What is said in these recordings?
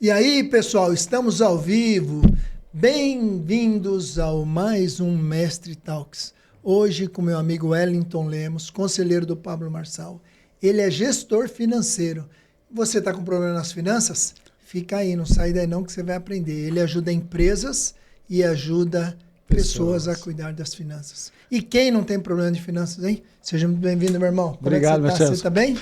E aí, pessoal, estamos ao vivo. Bem-vindos ao mais um Mestre Talks. Hoje com meu amigo Wellington Lemos, conselheiro do Pablo Marçal. Ele é gestor financeiro. Você está com problema nas finanças? Fica aí, não sai daí não que você vai aprender. Ele ajuda empresas e ajuda pessoas a cuidar das finanças. E quem não tem problema de finanças, hein? Seja muito bem-vindo, meu irmão. Obrigado, Como é que você está bem?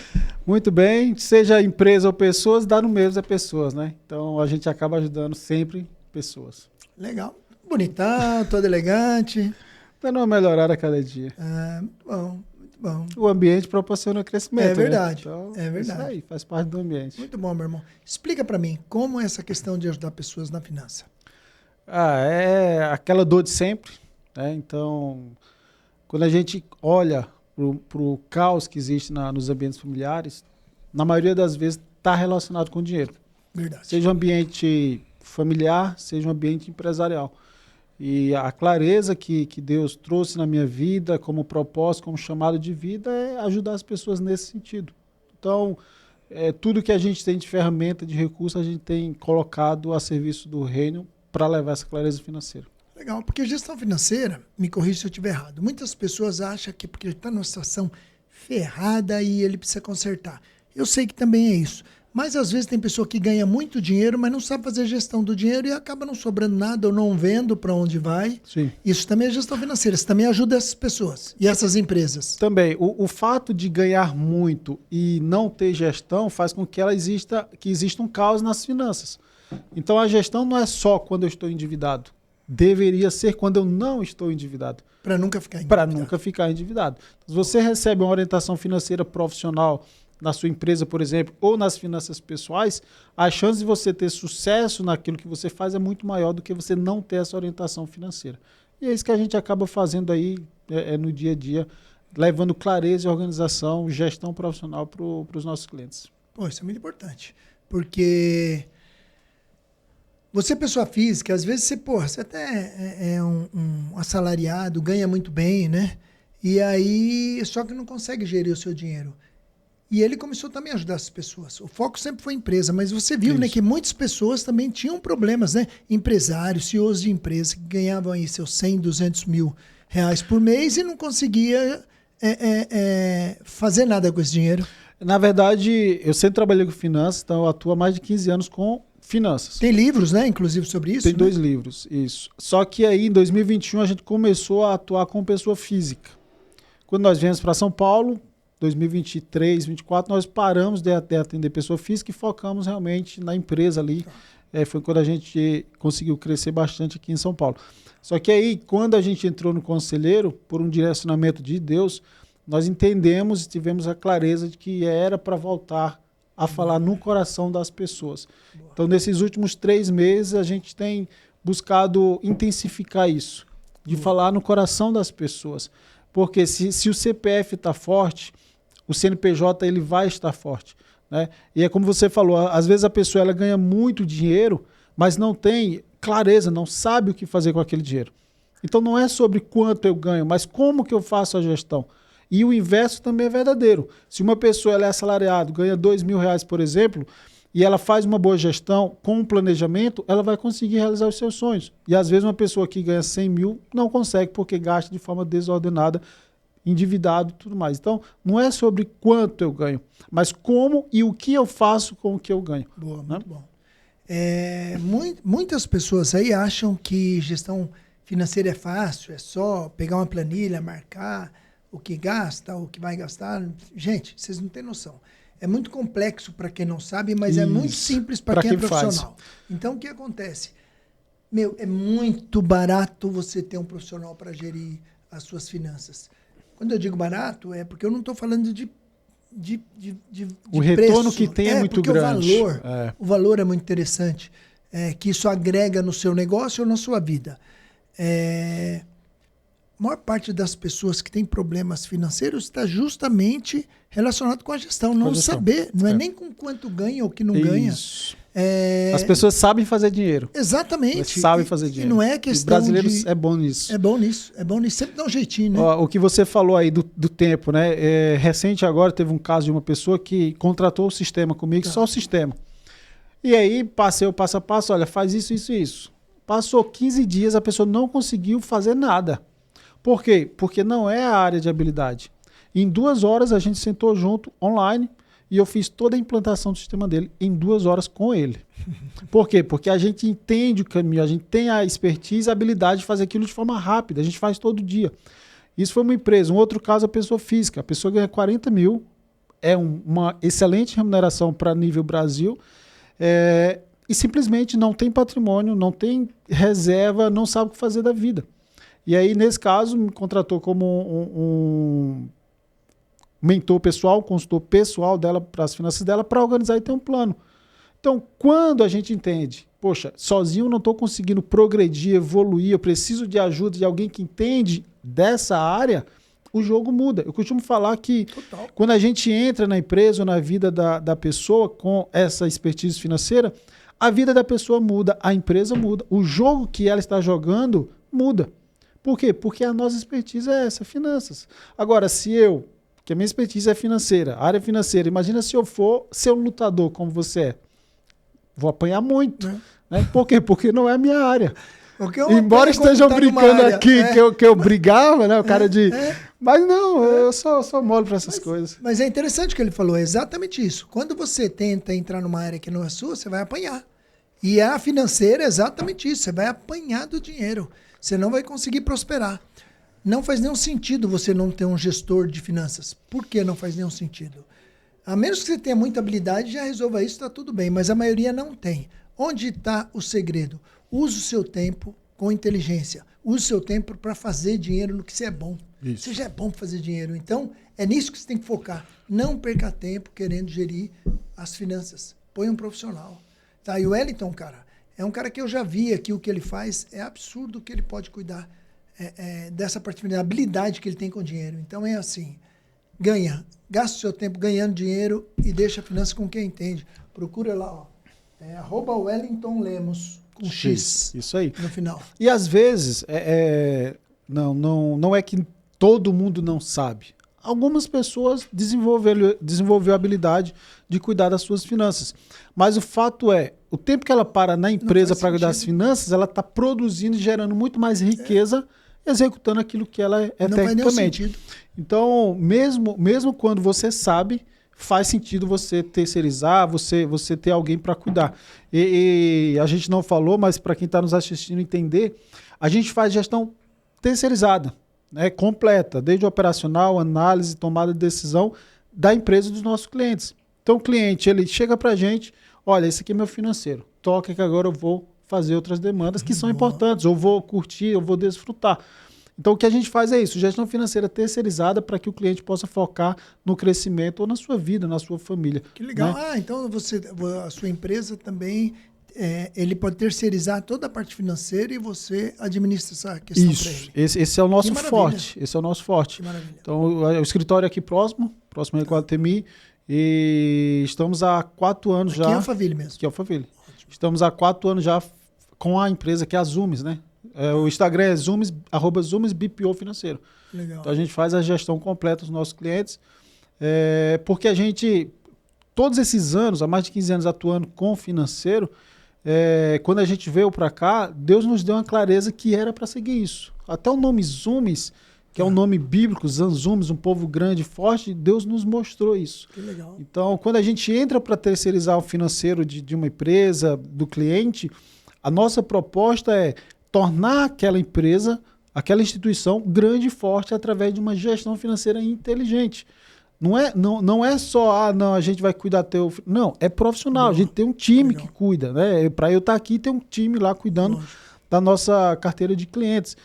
Muito bem. Seja empresa ou pessoas, dá no mesmo a pessoas, né? Então, a gente acaba ajudando sempre pessoas. Legal. Bonitão, todo elegante. Dando uma melhorada a cada dia. Muito bom, muito bom. O ambiente proporciona crescimento. É verdade, né? Então, é verdade. Isso aí, faz parte do ambiente. Muito bom, meu irmão. Explica para mim, como é essa questão de ajudar pessoas na finança? É aquela dor de sempre, né? Então, quando a gente olha para o caos que existe nos ambientes familiares, na maioria das vezes está relacionado com dinheiro. Verdade. Seja um ambiente familiar, seja um ambiente empresarial. E a clareza que Deus trouxe na minha vida, como propósito, como chamado de vida, é ajudar as pessoas nesse sentido. Então, tudo que a gente tem de ferramenta, de recurso, a gente tem colocado a serviço do reino para levar essa clareza financeira. Legal, porque gestão financeira, me corrija se eu estiver errado, muitas pessoas acham que porque está numa situação ferrada e ele precisa consertar. Eu sei que também é isso. Mas às vezes tem pessoa que ganha muito dinheiro, mas não sabe fazer gestão do dinheiro e acaba não sobrando nada ou não vendo para onde vai. Sim. Isso também é gestão financeira. Isso também ajuda essas pessoas e essas empresas. Também. O fato de ganhar muito e não ter gestão faz com que exista um caos nas finanças. Então a gestão não é só quando eu estou endividado. Deveria ser quando eu não estou endividado. Para nunca ficar endividado. Para nunca ficar endividado. Se você recebe uma orientação financeira profissional na sua empresa, por exemplo, ou nas finanças pessoais, a chance de você ter sucesso naquilo que você faz é muito maior do que você não ter essa orientação financeira. E é isso que a gente acaba fazendo aí no dia a dia, levando clareza, organização, gestão profissional para os nossos clientes. Pô, isso é muito importante, porque você, pessoa física, às vezes você até é um assalariado, ganha muito bem, né? E aí, só que não consegue gerir o seu dinheiro. E ele começou também a ajudar as pessoas. O foco sempre foi a empresa, mas você viu, né, que muitas pessoas também tinham problemas, né? Empresários, CEOs de empresas que ganhavam aí seus 100, 200 mil reais por mês e não conseguia fazer nada com esse dinheiro. Na verdade, eu sempre trabalhei com finanças, então eu atuo há mais de 15 anos com finanças. Tem livros, né, inclusive, sobre isso? Tem 2 né? livros, isso. Só que aí, em 2021, a gente começou a atuar como pessoa física. Quando nós viemos para São Paulo, 2023, 2024, nós paramos de atender pessoa física e focamos realmente na empresa ali. Foi quando a gente conseguiu crescer bastante aqui em São Paulo. Só que aí, quando a gente entrou no conselheiro, por um direcionamento de Deus, nós entendemos e tivemos a clareza de que era para voltar a falar no coração das pessoas. Então, nesses últimos 3 meses, a gente tem buscado intensificar isso, de falar no coração das pessoas. Porque se o CPF está forte, o CNPJ ele vai estar forte, né? E é como você falou, às vezes a pessoa ela ganha muito dinheiro, mas não tem clareza, não sabe o que fazer com aquele dinheiro. Então não é sobre quanto eu ganho, mas como que eu faço a gestão. E o inverso também é verdadeiro. Se uma pessoa ela é assalariada, ganha R$2.000, por exemplo, e ela faz uma boa gestão com um planejamento, ela vai conseguir realizar os seus sonhos. E às vezes uma pessoa que ganha 100 mil não consegue porque gasta de forma desordenada, endividado e tudo mais. Então, não é sobre quanto eu ganho, mas como e o que eu faço com o que eu ganho. Boa, muito bom. Muitas pessoas aí acham que gestão financeira é fácil, é só pegar uma planilha, marcar o que gasta, o que vai gastar. Gente, vocês não têm noção. É muito complexo para quem não sabe, mas é muito simples para quem é profissional. Então, o que acontece? É muito barato você ter um profissional para gerir as suas finanças. Quando eu digo barato, é porque eu não estou falando de o retorno preço. que tem é muito grande. O valor é muito interessante, que isso agrega no seu negócio ou na sua vida. A maior parte das pessoas que têm problemas financeiros está justamente relacionado com a gestão. Não saber, não é nem com quanto ganha ou que não ganha. As pessoas sabem fazer dinheiro. Exatamente. Elas sabem fazer dinheiro. E não é questão Os brasileiros é bom nisso. É bom nisso. Sempre dá um jeitinho, né? O que você falou aí do tempo, né? Recente agora teve um caso de uma pessoa que contratou o sistema comigo, só o sistema. E aí passei o passo a passo, olha, faz isso, isso e isso. Passou 15 dias, a pessoa não conseguiu fazer nada. Por quê? Porque não é a área de habilidade. Em 2 horas a gente sentou junto, online, e eu fiz toda a implantação do sistema dele em 2 horas com ele. Por quê? Porque a gente entende o caminho, a gente tem a expertise, a habilidade de fazer aquilo de forma rápida, a gente faz todo dia. Isso foi uma empresa. Um outro caso, a pessoa física. A pessoa ganha 40 mil, é uma excelente remuneração para nível Brasil, e simplesmente não tem patrimônio, não tem reserva, não sabe o que fazer da vida. E aí, nesse caso, me contratou como um mentor pessoal, consultor pessoal dela para as finanças dela, para organizar e ter um plano. Então, quando a gente entende, poxa, sozinho eu não estou conseguindo progredir, evoluir, eu preciso de ajuda de alguém que entende dessa área, o jogo muda. Eu costumo falar que quando a gente entra na empresa ou na vida da pessoa com essa expertise financeira, a vida da pessoa muda, a empresa muda, o jogo que ela está jogando muda. Por quê? Porque a nossa expertise é essa, finanças. Agora, que a minha expertise é financeira, a área financeira, imagina se eu for ser um lutador como você é. Vou apanhar muito. Né? Por quê? Porque não é a minha área. Embora estejam brincando aqui que eu brigava, né? O cara de... Mas não, eu sou mole para essas coisas. Mas é interessante o que ele falou, é exatamente isso. Quando você tenta entrar numa área que não é sua, você vai apanhar. E a financeira é exatamente isso, você vai apanhar do dinheiro. Você não vai conseguir prosperar. Não faz nenhum sentido você não ter um gestor de finanças. Por que não faz nenhum sentido? A menos que você tenha muita habilidade, já resolva isso, está tudo bem. Mas a maioria não tem. Onde está o segredo? Use o seu tempo com inteligência. Use o seu tempo para fazer dinheiro no que você é bom. Isso. Você já é bom para fazer dinheiro. Então, é nisso que você tem que focar. Não perca tempo querendo gerir as finanças. Põe um profissional. Tá? E o Wellington, cara, é um cara que eu já vi aqui, o que ele faz. É absurdo o que ele pode cuidar dessa parte, da habilidade que ele tem com o dinheiro. Então, é assim. Gasta o seu tempo ganhando dinheiro e deixa a finança com quem entende. Procura lá, ó. @Wellington Lemos, com X. Isso aí. No final. E às vezes, não é que todo mundo não sabe. Algumas pessoas desenvolveram a habilidade de cuidar das suas finanças. Mas o fato é, o tempo que ela para na empresa para cuidar das finanças, ela está produzindo e gerando muito mais riqueza, executando aquilo que ela é tecnicamente. Então, mesmo quando você sabe, faz sentido você terceirizar, você ter alguém para cuidar. E a gente não falou, mas para quem está nos assistindo entender, a gente faz gestão terceirizada, né, completa, desde o operacional, análise, tomada de decisão da empresa dos nossos clientes. Então o cliente, ele chega para a gente, olha, esse aqui é meu financeiro, toca que agora eu vou fazer outras demandas que são importantes, eu vou curtir, eu vou desfrutar. Então o que a gente faz é isso, gestão financeira terceirizada para que o cliente possa focar no crescimento ou na sua vida, na sua família. Que legal. Né? Então a sua empresa também, ele pode terceirizar toda a parte financeira e você administra essa questão para ele. Esse é o nosso forte. Esse é o nosso forte. Então o escritório aqui próximo ao Iguatemi, e estamos há 4 anos já. Aqui é Alphaville mesmo. Aqui é Alphaville. Estamos há 4 anos já com a empresa que é a Zoomes, né? O Instagram é Zoomes, @ZoomesBPO Financeiro. Legal. Então a gente faz a gestão completa dos nossos clientes, porque a gente, todos esses anos, há mais de 15 anos atuando com o financeiro, quando a gente veio para cá, Deus nos deu uma clareza que era para seguir isso. Até o nome Zoomes, que é um nome bíblico, Zanzumes, um povo grande e forte, Deus nos mostrou isso. Que legal. Então, quando a gente entra para terceirizar o financeiro de uma empresa, do cliente, a nossa proposta é tornar aquela empresa, aquela instituição grande e forte através de uma gestão financeira inteligente. Não é só, a gente vai cuidar teu... Não, é profissional. A gente tem um time que cuida, né? Para eu estar aqui, tem um time lá cuidando da nossa carteira de clientes.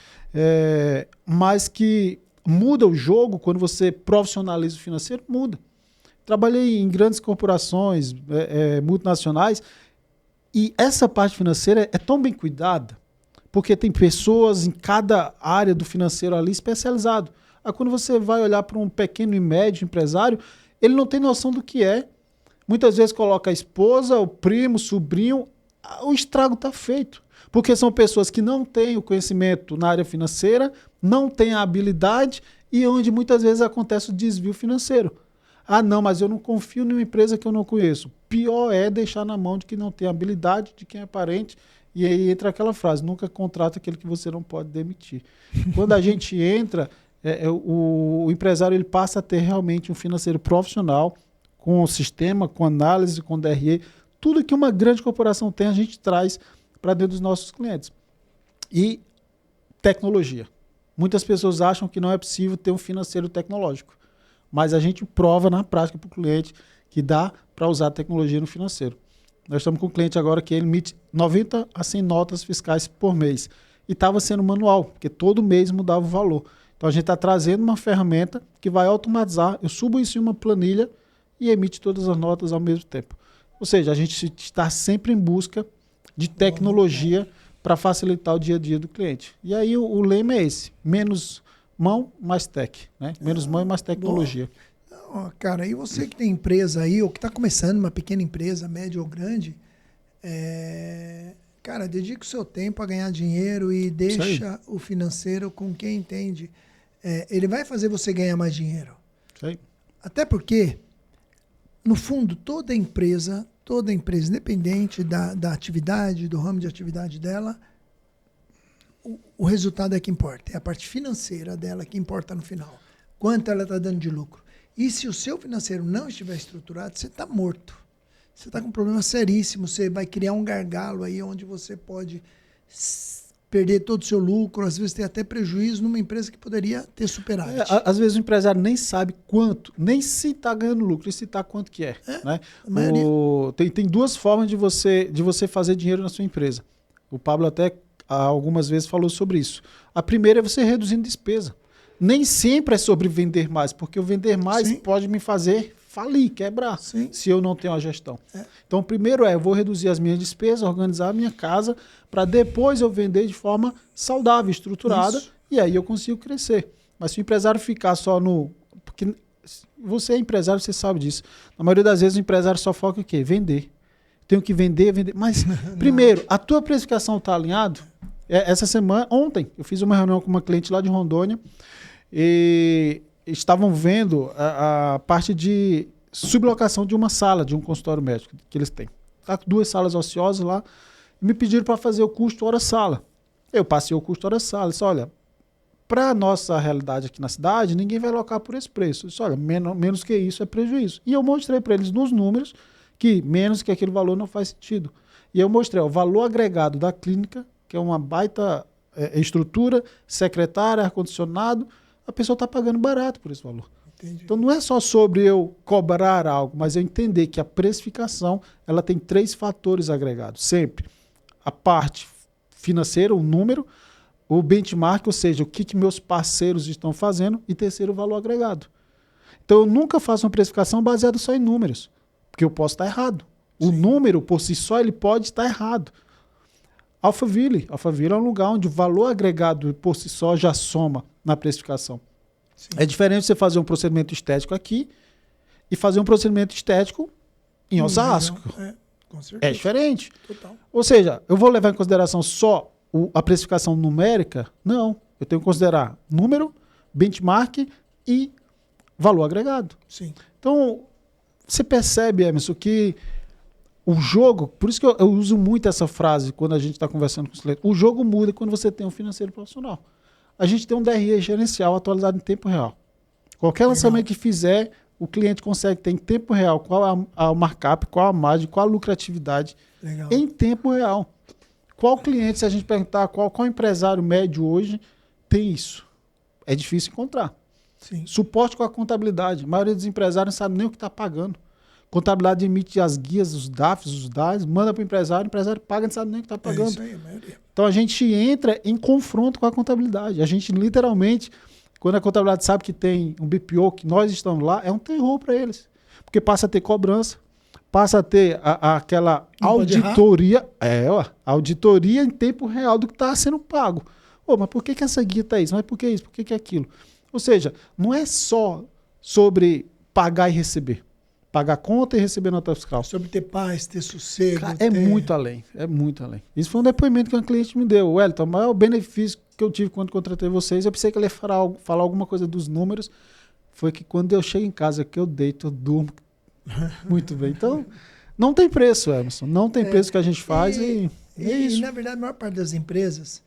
Mas que muda o jogo quando você profissionaliza o financeiro, muda. Trabalhei em grandes corporações multinacionais e essa parte financeira é tão bem cuidada, porque tem pessoas em cada área do financeiro ali especializado. Aí quando você vai olhar para um pequeno e médio empresário, ele não tem noção do que é. Muitas vezes coloca a esposa, o primo, o sobrinho, o estrago está feito. Porque são pessoas que não têm o conhecimento na área financeira, não têm a habilidade e onde muitas vezes acontece o desvio financeiro. Ah, não, mas eu não confio numa empresa que eu não conheço. Pior é deixar na mão de quem não tem habilidade, de quem é parente. E aí entra aquela frase, nunca contrata aquele que você não pode demitir. Quando a gente entra, o empresário ele passa a ter realmente um financeiro profissional, com o sistema, com análise, com DRE. Tudo que uma grande corporação tem, a gente traz para dentro dos nossos clientes. E tecnologia. Muitas pessoas acham que não é possível ter um financeiro tecnológico. Mas a gente prova na prática para o cliente que dá para usar a tecnologia no financeiro. Nós estamos com um cliente agora que ele emite 90 a 100 notas fiscais por mês. E estava sendo manual, porque todo mês mudava o valor. Então a gente está trazendo uma ferramenta que vai automatizar. Eu subo isso em uma planilha e emite todas as notas ao mesmo tempo. Ou seja, a gente está sempre em busca de tecnologia para facilitar o dia a dia do cliente. E aí o lema é esse, menos mão, mais tech. Né? Menos mão e mais tecnologia. Não, cara, e você que tem empresa aí, ou que está começando uma pequena empresa, média ou grande, cara, dedica o seu tempo a ganhar dinheiro e deixa o financeiro com quem entende. Ele vai fazer você ganhar mais dinheiro. Isso aí. Até porque, no fundo, toda empresa, independente da atividade, do ramo de atividade dela, o resultado é que importa. É a parte financeira dela que importa no final. Quanto ela está dando de lucro. E se o seu financeiro não estiver estruturado, você está morto. Você está com um problema seríssimo. Você vai criar um gargalo aí onde você pode perder todo o seu lucro, às vezes ter até prejuízo numa empresa que poderia ter superávit. Às vezes o empresário nem sabe quanto, nem se está ganhando lucro, e se está quanto que é. Né? Tem duas formas de você fazer dinheiro na sua empresa. O Pablo até algumas vezes falou sobre isso. A primeira é você reduzindo despesa. Nem sempre é sobre vender mais, porque o vender mais pode me fazer falir, quebrar, se eu não tenho a gestão. Então, o primeiro eu vou reduzir as minhas despesas, organizar a minha casa, para depois eu vender de forma saudável, estruturada, e aí eu consigo crescer. Mas se o empresário ficar só no... Porque você é empresário, você sabe disso. Na maioria das vezes o empresário só foca em quê? Vender. Tenho que vender. Mas, primeiro, a tua precificação está alinhada? Essa semana, ontem, eu fiz uma reunião com uma cliente lá de Rondônia, e estavam vendo a parte de sublocação de uma sala, de um consultório médico que eles têm. Tá com 2 salas ociosas lá, e me pediram para fazer o custo hora-sala. Eu passei o custo hora-sala. Disse, olha, para a nossa realidade aqui na cidade, ninguém vai alocar por esse preço. Eu disse, olha, menos que isso é prejuízo. E eu mostrei para eles nos números que menos que aquele valor não faz sentido. E eu mostrei o valor agregado da clínica, que é uma baita estrutura, secretária, ar-condicionado, a pessoa está pagando barato por esse valor. Entendi. Então não é só sobre eu cobrar algo, mas eu entender que a precificação ela tem 3 fatores agregados, sempre. A parte financeira, o número, o benchmark, ou seja, o que meus parceiros estão fazendo, e terceiro, o valor agregado. Então eu nunca faço uma precificação baseada só em números, porque eu posso estar errado. O número, por si só, ele pode estar errado. Alphaville é um lugar onde o valor agregado por si só já soma na precificação. É diferente você fazer um procedimento estético aqui e fazer um procedimento estético em Osasco. Com certeza. É diferente. Total. Ou seja, eu vou levar em consideração só a precificação numérica? Não. Eu tenho que considerar número, benchmark e valor agregado. Sim. Então, você percebe, Emerson, que o jogo, por isso que eu uso muito essa frase quando a gente está conversando com os clientes, o jogo muda quando você tem um financeiro profissional. A gente tem um DRE gerencial atualizado em tempo real. Qualquer lançamento que fizer, o cliente consegue ter em tempo real qual a markup, qual a margem, qual a lucratividade em tempo real. Qual cliente, se a gente perguntar qual empresário médio hoje tem isso? É difícil encontrar. Sim. Suporte com a contabilidade. A maioria dos empresários não sabe nem o que está pagando. Contabilidade emite as guias, os DAFs, os DAs, manda para o empresário paga, não sabe nem o que está pagando. Isso aí, a maioria. Então a gente entra em confronto com a contabilidade. A gente literalmente, quando a contabilidade sabe que tem um BPO, que nós estamos lá, é um terror para eles. Porque passa a ter cobrança, passa a ter aquela auditoria, auditoria em tempo real do que está sendo pago. Mas por que essa guia está isso? Mas por que isso? Por que aquilo? Ou seja, não é só sobre pagar e receber. Pagar conta e receber nota fiscal. Sobre ter paz, ter sossego. Cara, é muito além. Isso foi um depoimento que um cliente me deu. Wellington, o maior benefício que eu tive quando contratei vocês, eu pensei que ele ia falar alguma coisa dos números. foi que quando eu chego em casa, que eu deito, eu durmo muito bem. Então, não tem preço, Emerson. Não tem preço que a gente faz e é isso. E, na verdade, a maior parte das empresas,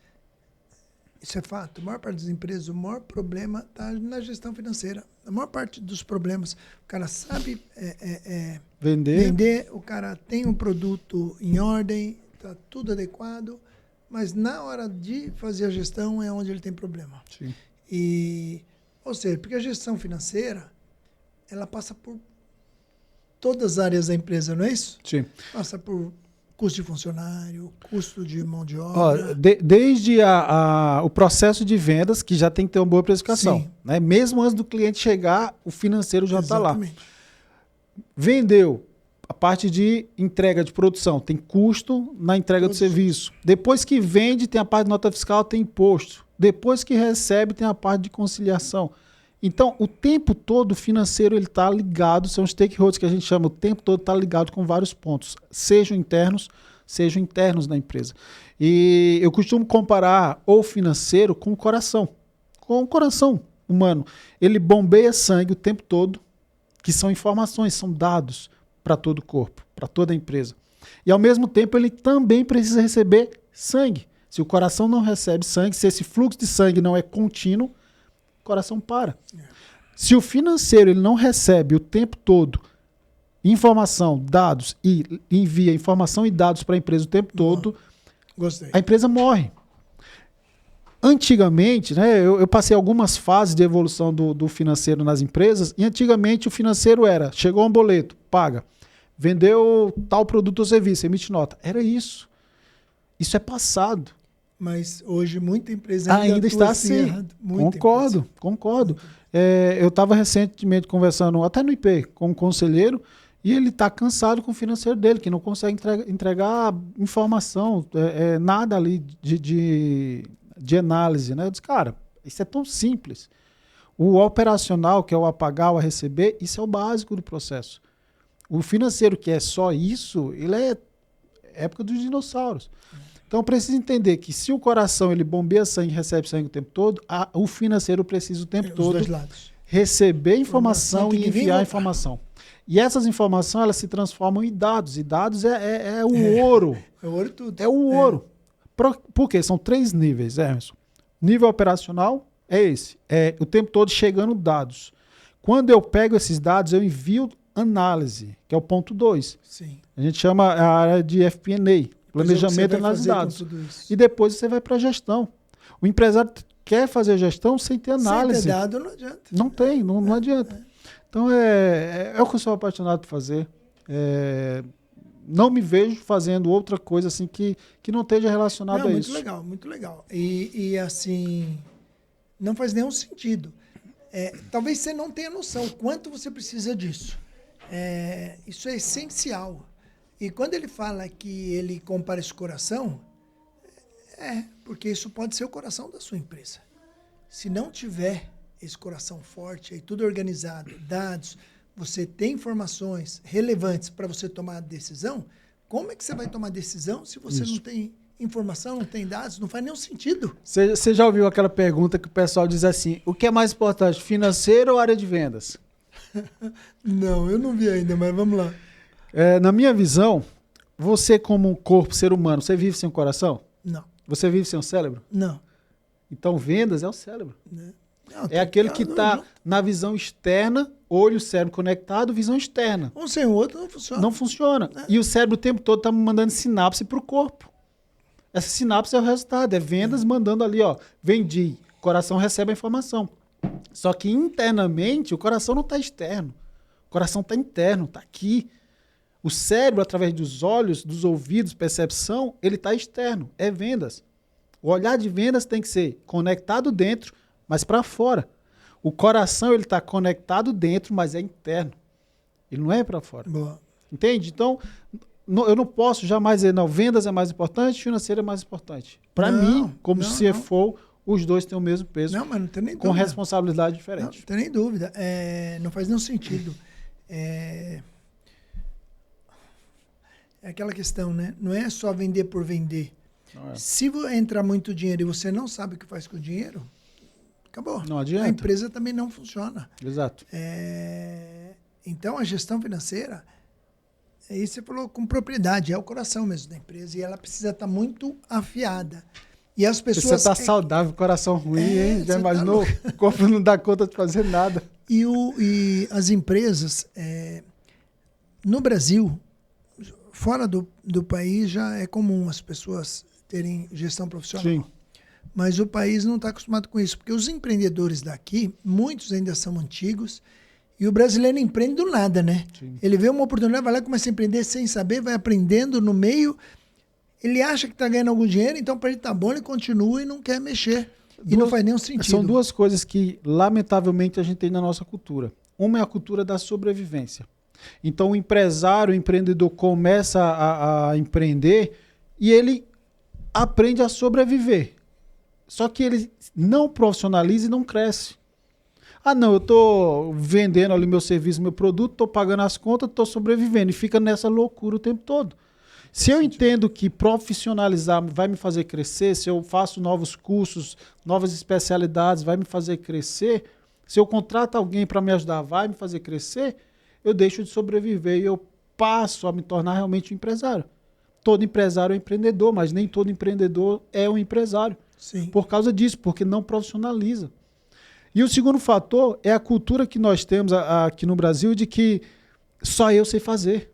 isso é fato, a maior parte das empresas, o maior problema está na gestão financeira. A maior parte dos problemas, o cara sabe vender, o cara tem um produto em ordem, está tudo adequado, mas na hora de fazer a gestão é onde ele tem problema. Sim. Ou seja, porque a gestão financeira, ela passa por todas as áreas da empresa, não é isso? Sim. Passa por custo de funcionário, custo de mão de obra. Ó, desde o processo de vendas, que já tem que ter uma boa precificação. Né? Mesmo antes do cliente chegar, o financeiro já está lá. Vendeu. A parte de entrega de produção. Tem custo na entrega do serviço. Depois que vende, tem a parte de nota fiscal, tem imposto. Depois que recebe, tem a parte de conciliação. Então, o tempo todo o financeiro está ligado, são os stakeholders que a gente chama, o tempo todo está ligado com vários pontos, sejam internos na empresa. E eu costumo comparar o financeiro com o coração humano. Ele bombeia sangue o tempo todo, que são informações, são dados para todo o corpo, para toda a empresa. E, ao mesmo tempo, ele também precisa receber sangue. Se o coração não recebe sangue, se esse fluxo de sangue não é contínuo, o coração para. Se o financeiro ele não recebe o tempo todo informação, dados e envia informação e dados para a empresa o tempo todo, a empresa morre. Antigamente, né, eu passei algumas fases de evolução do financeiro nas empresas e antigamente o financeiro era, chegou um boleto, paga, vendeu tal produto ou serviço, emite nota. Era isso. Isso é passado. Mas hoje muita empresa ainda está assim. Concordo. Eu estava recentemente conversando, até no IP, com um conselheiro, e ele está cansado com o financeiro dele, que não consegue entregar informação, nada ali de análise. Né? Eu disse, cara, isso é tão simples. O operacional, que é o a pagar, o a receber, isso é o básico do processo. O financeiro, que é só isso, ele é época dos dinossauros. Então, precisa entender que se o coração ele bombeia sangue e recebe sangue o tempo todo, o financeiro precisa o tempo todo receber informação e enviar informação. E essas informações elas se transformam em dados. E dados é o ouro. É o ouro tudo. É o ouro. Por quê? São 3 níveis, Emerson. Nível operacional é esse. É o tempo todo chegando dados. Quando eu pego esses dados, eu envio análise, que é o ponto 2. Sim. A gente chama a área de FP&A. Planejamento e análise de dados. E depois você vai para a gestão. O empresário quer fazer gestão sem ter análise. Sem ter dado, não adianta. Não tem, não adianta. Então, é o que eu sou apaixonado por fazer. Não me vejo fazendo outra coisa assim que não esteja relacionada a isso. Muito legal, muito legal. E assim, não faz nenhum sentido. Talvez você não tenha noção o quanto você precisa disso. Isso é essencial. E quando ele fala que ele compara esse coração, porque isso pode ser o coração da sua empresa. Se não tiver esse coração forte, aí tudo organizado, dados, você tem informações relevantes para você tomar a decisão, como é que você vai tomar decisão se você não tem informação, não tem dados? Não faz nenhum sentido. Você já ouviu aquela pergunta que o pessoal diz assim, o que é mais importante, financeiro ou área de vendas? Não, eu não vi ainda, mas vamos lá. Na minha visão, você como um corpo, ser humano, você vive sem um coração? Não. Você vive sem um cérebro? Não. Então, vendas é o cérebro. Não, é aquele que está na visão externa, olho, cérebro conectado, visão externa. Um sem o outro não funciona. Não funciona. E o cérebro o tempo todo está mandando sinapse para o corpo. Essa sinapse é o resultado, é vendas mandando ali, ó, vendi, o coração recebe a informação. Só que internamente o coração não está externo. O coração está interno, está aqui. O cérebro, através dos olhos, dos ouvidos, percepção, ele está externo, é vendas. O olhar de vendas tem que ser conectado dentro, mas para fora. O coração ele está conectado dentro, mas é interno. Ele não é para fora. Boa. Entende? Então, eu não posso jamais dizer, não, vendas é mais importante, financeiro é mais importante. Para mim, como CFO, os dois têm o mesmo peso, mas não tem nem com responsabilidade diferente. Não tem nem dúvida. Não faz nenhum sentido. É aquela questão, né? Não é só vender por vender. Se entrar muito dinheiro e você não sabe o que faz com o dinheiro, acabou. Não adianta. A empresa também não funciona. Exato. Então, a gestão financeira, aí você falou com propriedade, é o coração mesmo da empresa, e ela precisa estar muito afiada. E as pessoas... Você está saudável, coração ruim, hein? Já imaginou? O corpo não dá conta de fazer nada. E as empresas, no Brasil, fora do país, já é comum as pessoas terem gestão profissional. Sim. Mas o país não está acostumado com isso, porque os empreendedores daqui, muitos ainda são antigos, e o brasileiro empreende do nada, né? Sim. Ele vê uma oportunidade, vai lá e começa a empreender sem saber, vai aprendendo no meio, ele acha que está ganhando algum dinheiro, então para ele tá bom, ele continua e não quer mexer. E não faz nenhum sentido. São duas coisas que, lamentavelmente, a gente tem na nossa cultura. Uma é a cultura da sobrevivência. Então, o empresário, o empreendedor começa a empreender e ele aprende a sobreviver. Só que ele não profissionaliza e não cresce. Ah, não, eu estou vendendo ali meu serviço, meu produto, estou pagando as contas, estou sobrevivendo. E fica nessa loucura o tempo todo. Se eu entendo que profissionalizar vai me fazer crescer, se eu faço novos cursos, novas especialidades, vai me fazer crescer, se eu contrato alguém para me ajudar, vai me fazer crescer, eu deixo de sobreviver e eu passo a me tornar realmente um empresário. Todo empresário é empreendedor, mas nem todo empreendedor é um empresário. Sim. Por causa disso, porque não profissionaliza. E o segundo fator é a cultura que nós temos aqui no Brasil de que só eu sei fazer.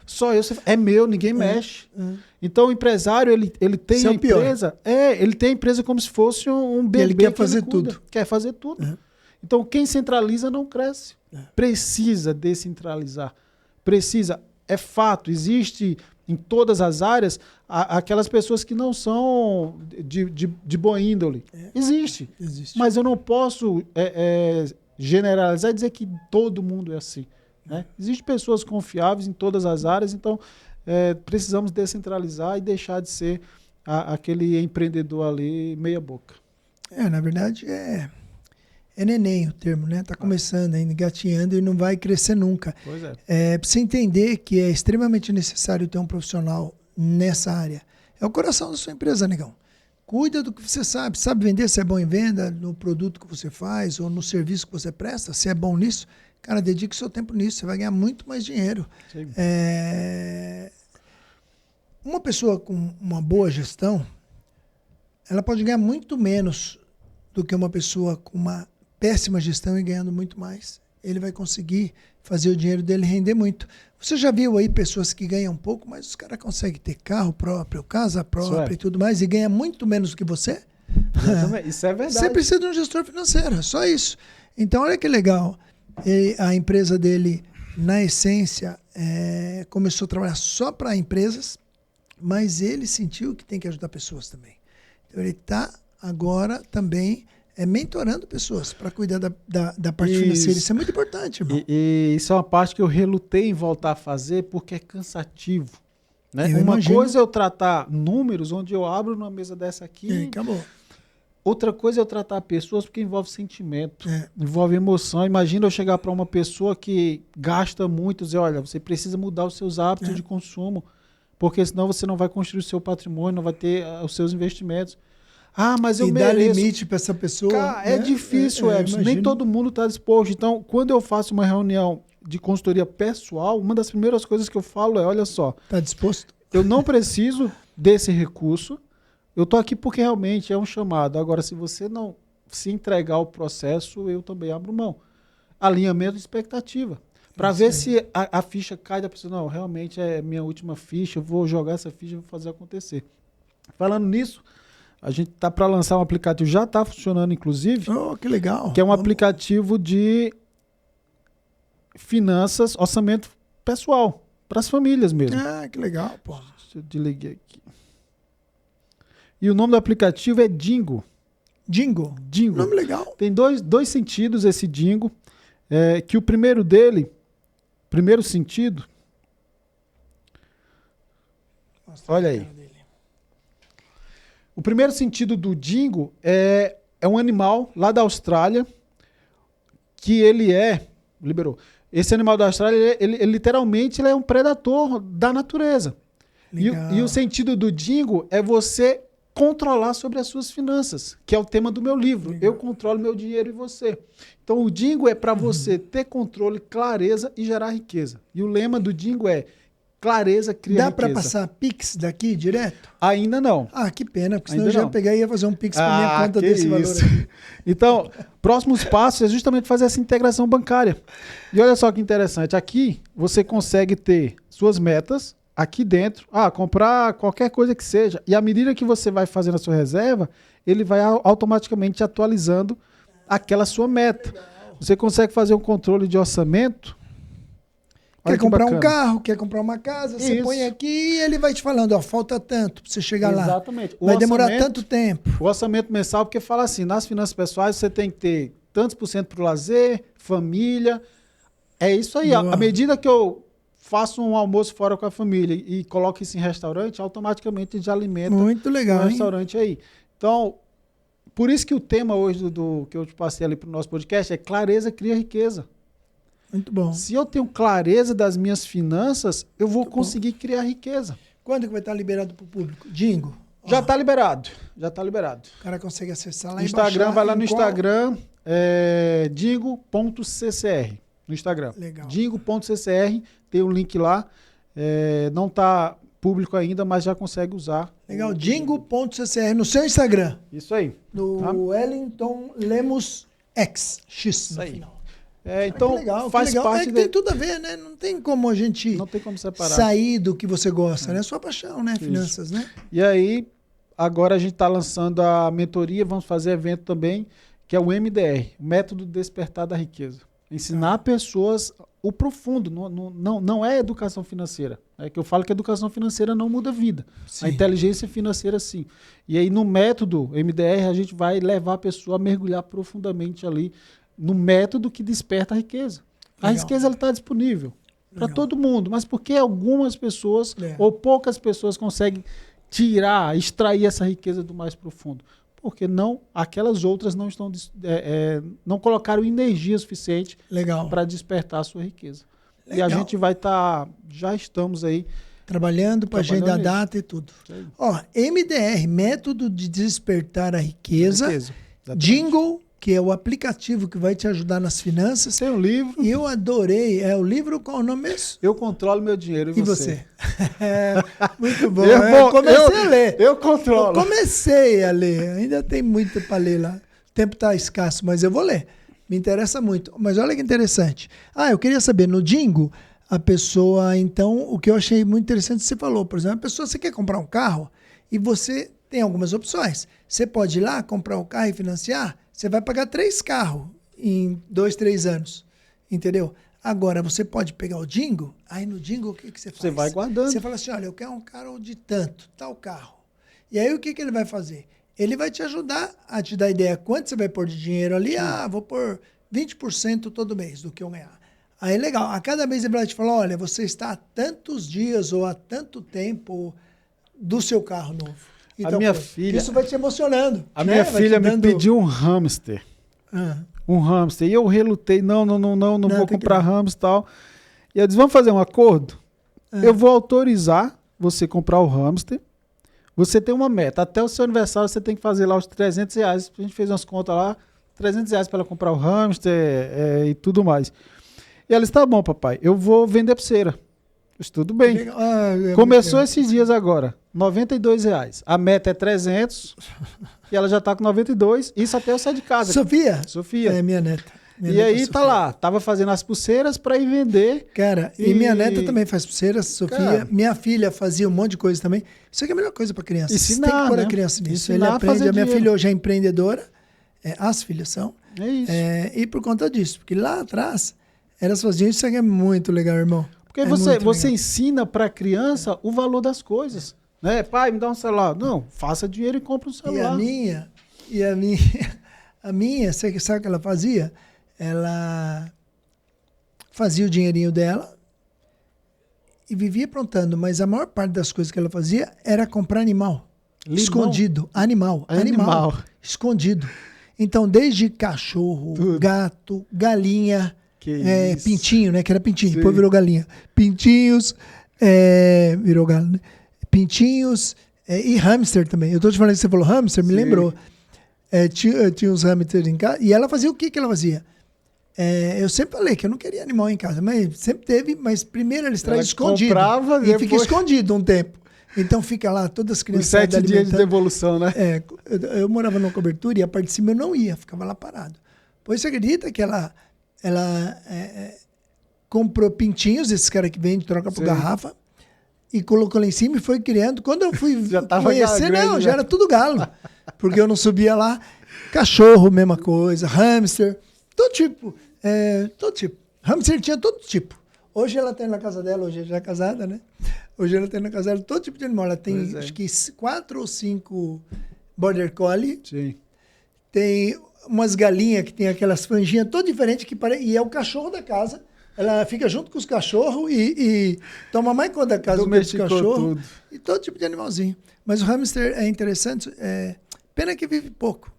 Só eu sei, é meu, ninguém mexe. Então o empresário, ele tem Isso a é o pior. empresa, ele tem a empresa como se fosse um bebê. Ele quer que fazer cuida, tudo. Quer fazer tudo. Então quem centraliza não cresce. Precisa descentralizar. Precisa. É fato, existe em todas as áreas aquelas pessoas que não são de boa índole. Existe. Mas eu não posso generalizar e dizer que todo mundo é assim. Né? Existem pessoas confiáveis em todas as áreas, então precisamos descentralizar e deixar de ser aquele empreendedor ali meia boca. Na verdade é neném o termo, né? Tá começando ainda, engatinhando e não vai crescer nunca. Pois é. Pra você entender que é extremamente necessário ter um profissional nessa área. É o coração da sua empresa, negão. Cuida do que você sabe. Sabe vender, se é bom em venda, no produto que você faz ou no serviço que você presta, se é bom nisso, cara, dedique seu tempo nisso, você vai ganhar muito mais dinheiro. Uma pessoa com uma boa gestão, ela pode ganhar muito menos do que uma pessoa com uma péssima gestão e ganhando muito mais. Ele vai conseguir fazer o dinheiro dele render muito. Você já viu aí pessoas que ganham pouco, mas os caras conseguem ter carro próprio, casa própria e tudo mais, e ganha muito menos do que você? Isso é verdade. Você precisa de um gestor financeiro, só isso. Então, olha que legal. A empresa dele, na essência, começou a trabalhar só para empresas, mas ele sentiu que tem que ajudar pessoas também. Então, ele está agora também mentorando pessoas para cuidar da parte financeira. Isso é muito importante, irmão. E isso é uma parte que eu relutei em voltar a fazer porque é cansativo. Né? Uma imagino. coisa é eu tratar números, onde eu abro numa mesa dessa aqui. Acabou. Outra coisa é eu tratar pessoas porque envolve sentimento, envolve emoção. Imagina eu chegar para uma pessoa que gasta muito e dizer, olha, você precisa mudar os seus hábitos de consumo, porque senão você não vai construir o seu patrimônio, não vai ter os seus investimentos. Ah, mas eu mereço. E dar limite para essa pessoa. Cara, é difícil, Edson. Nem todo mundo está disposto. Então, quando eu faço uma reunião de consultoria pessoal, uma das primeiras coisas que eu falo é, olha só. Está disposto? Eu não preciso desse recurso. Eu estou aqui porque realmente é um chamado. Agora, se você não se entregar ao processo, eu também abro mão. Alinhamento de expectativa. Para ver se a ficha cai da pessoa. Não, realmente é minha última ficha. Eu vou jogar essa ficha e vou fazer acontecer. Falando nisso, a gente está para lançar um aplicativo, já está funcionando, inclusive. Oh, que legal. Que é um aplicativo de finanças, orçamento pessoal, para as famílias mesmo. Ah, que legal, pô. Deixa eu desliguei aqui. E o nome do aplicativo é Dingo. Dingo? Dingo. Nome legal. Tem dois sentidos esse Dingo. Que o primeiro sentido... Olha aí. O primeiro sentido do dingo é um animal lá da Austrália que liberou. Esse animal da Austrália, ele literalmente é um predador da natureza. E o sentido do dingo é você controlar sobre as suas finanças, que é o tema do meu livro. Legal. Eu controlo meu dinheiro e você. Então, o Dingo é para você ter controle, clareza e gerar riqueza. E o lema do Dingo é clareza cria Dá riqueza. para passar Pix daqui direto? Ainda não. Ah, que pena, porque senão Ainda eu já não. ia pegar e ia fazer um Pix para minha conta que desse valor isso. aqui. Então, próximos passos é justamente fazer essa integração bancária. E olha só que interessante. Aqui você consegue ter suas metas aqui dentro. Comprar qualquer coisa que seja. E à medida que você vai fazendo a sua reserva, ele vai automaticamente atualizando aquela sua meta. Você consegue fazer um controle de orçamento. Quer comprar um carro, quer comprar uma casa, você Isso. põe aqui e ele vai te falando, ó, falta tanto pra você chegar lá. Exatamente. Vai demorar tanto tempo. O orçamento mensal, porque fala assim, nas finanças pessoais você tem que ter tantos por cento para o lazer, família. É isso aí. Boa. À medida que eu faço um almoço fora com a família e coloco isso em restaurante, automaticamente já alimenta Muito legal, o hein? restaurante aí. Então, por isso que o tema hoje do que eu te passei ali para o nosso podcast é clareza cria riqueza. Muito bom. Se eu tenho clareza das minhas finanças, eu vou conseguir criar riqueza. Quando que vai estar liberado para o público? Dingo? Já está liberado. Já está liberado. O cara consegue acessar lá No e Instagram, baixar vai lá no em qual- Instagram, dingo.ccr. No Instagram. Legal. Dingo.ccr, tem o link lá. Não está público ainda, mas já consegue usar. Legal, dingo.ccr no seu Instagram. Isso aí. Do Tá? Wellington Lemos X Isso no aí. final. Então, que legal, faz que legal. parte que de... tem tudo a ver, né? Não tem como a gente Não tem como separar. sair do que você gosta, né? É sua paixão, né? Finanças, né? E aí, agora a gente está lançando a mentoria, vamos fazer evento também, que é o MDR, o Método Despertar da Riqueza. Ensinar pessoas o profundo, não é educação financeira. É que eu falo que a educação financeira não muda a vida. Sim. A inteligência financeira, sim. E aí, no método MDR, a gente vai levar a pessoa a mergulhar profundamente ali no método que desperta a riqueza. A Legal. riqueza está disponível para Legal. todo mundo, mas porque algumas pessoas É. ou poucas pessoas conseguem extrair essa riqueza do mais profundo? Porque aquelas outras não estão, não colocaram energia suficiente Legal. para despertar a sua riqueza. E Legal. a gente vai já estamos aí. Trabalhando para Trabalhando agendar nisso. data e tudo. Isso aí. Ó, MDR, Método de Despertar a Riqueza. Riqueza. Exatamente. Jingle, que é o aplicativo que vai te ajudar nas finanças. Tem um livro. E eu adorei. É o livro, qual é o nome mesmo? Eu controlo meu dinheiro. E você? Muito bom. Eu Eu comecei a ler. Eu controlo. Eu comecei a ler. Ainda tem muito para ler lá. O tempo está escasso, mas eu vou ler. Me interessa muito. Mas olha que interessante. Eu queria saber, no Dingo, a pessoa, então, o que eu achei muito interessante, você falou, por exemplo, a pessoa, você quer comprar um carro e você tem algumas opções. Você pode ir lá, comprar um carro e financiar, você vai pagar 3 carros em 2, 3 anos. Entendeu? Agora, você pode pegar o Dingo, aí no Dingo, o que você faz? Você vai guardando. Você fala assim, olha, eu quero um carro de tanto, tal carro. E aí, o que ele vai fazer? Ele vai te ajudar a te dar ideia quanto você vai pôr de dinheiro ali. Vou pôr 20% todo mês do que eu ganhar. Aí, legal. A cada mês ele vai te falar, olha, você está há tantos dias ou há tanto tempo do seu carro novo. Então, minha filha- Isso vai te emocionando. A né? minha Vai filha te me dando- pediu um hamster. Ah, Um hamster. E eu relutei, não vou tem que comprar não. hamster e tal. E eu disse, vamos fazer um acordo? Eu vou autorizar você comprar o hamster. Você tem uma meta. Até o seu aniversário você tem que fazer lá os R$300. A gente fez umas contas lá. R$300 para ela comprar o hamster e tudo mais. E ela disse, tá bom, papai. Eu vou vender pulseira. Eu disse, tudo bem. legal. Começou esses dias agora. R$92. A meta é 300. E ela já tá com 92. Isso até eu sair de casa. Sofia? É minha neta. Minha E neta aí Sofia. tá lá, tava fazendo as pulseiras para ir vender. Cara, e minha neta também faz pulseiras, Sofia. Cara. Minha filha fazia um monte de coisa também. Isso aqui é a melhor coisa para criança. Ensinar, Você tem que pôr a né? criança nisso. Ensinar Ele a aprende. fazer A minha dinheiro. filha hoje é empreendedora. As filhas são. É isso. E por conta disso. Porque lá atrás, elas faziam isso. Aqui é muito legal, irmão. Porque É você muito legal. ensina para a criança o valor das coisas. Né? Pai, me dá um celular. Não, faça dinheiro e compra um celular. A minha, você sabe o que ela fazia? Ela fazia o dinheirinho dela e vivia aprontando, mas a maior parte das coisas que ela fazia era comprar animal. Limão? Escondido. Animal. Escondido. Então, desde cachorro, Tudo. gato, galinha, Que isso. pintinho, né? Que era pintinho, depois Sim. virou galinha. Pintinhos, virou galo, né? Pintinhos, E hamster também. Eu tô te falando que você falou hamster, me Sim. lembrou. Tinha uns hamsters em casa. E ela fazia o que ela fazia? Eu sempre falei que eu não queria animal em casa, mas sempre teve. Mas primeiro eles trazem escondido. Comprava, e fica depois... escondido um tempo. Então fica lá, todas as Os crianças 7 dias de devolução, né? Eu morava numa cobertura e a parte de cima eu não ia, ficava lá parado. Pois você acredita que ela comprou pintinhos, esses caras que vendem, troca por garrafa, e colocou lá em cima e foi criando. Quando eu fui conhecer, já era tudo galo. Porque eu não subia lá. Cachorro, mesma coisa. Hamster, todo tipo. Hamster tinha todo tipo. Hoje ela tem na casa dela, hoje ela já é casada, né? Hoje ela tem na casa dela todo tipo de animal. Ela tem, acho que 4 ou 5 Border Collie. Sim. Tem umas galinhas que tem aquelas franjinhas todas diferentes, e é o cachorro da casa. Ela fica junto com os cachorros e toma mais conta da casa do que os cachorros. E todo tipo de animalzinho. Mas o hamster é interessante. Pena que vive pouco.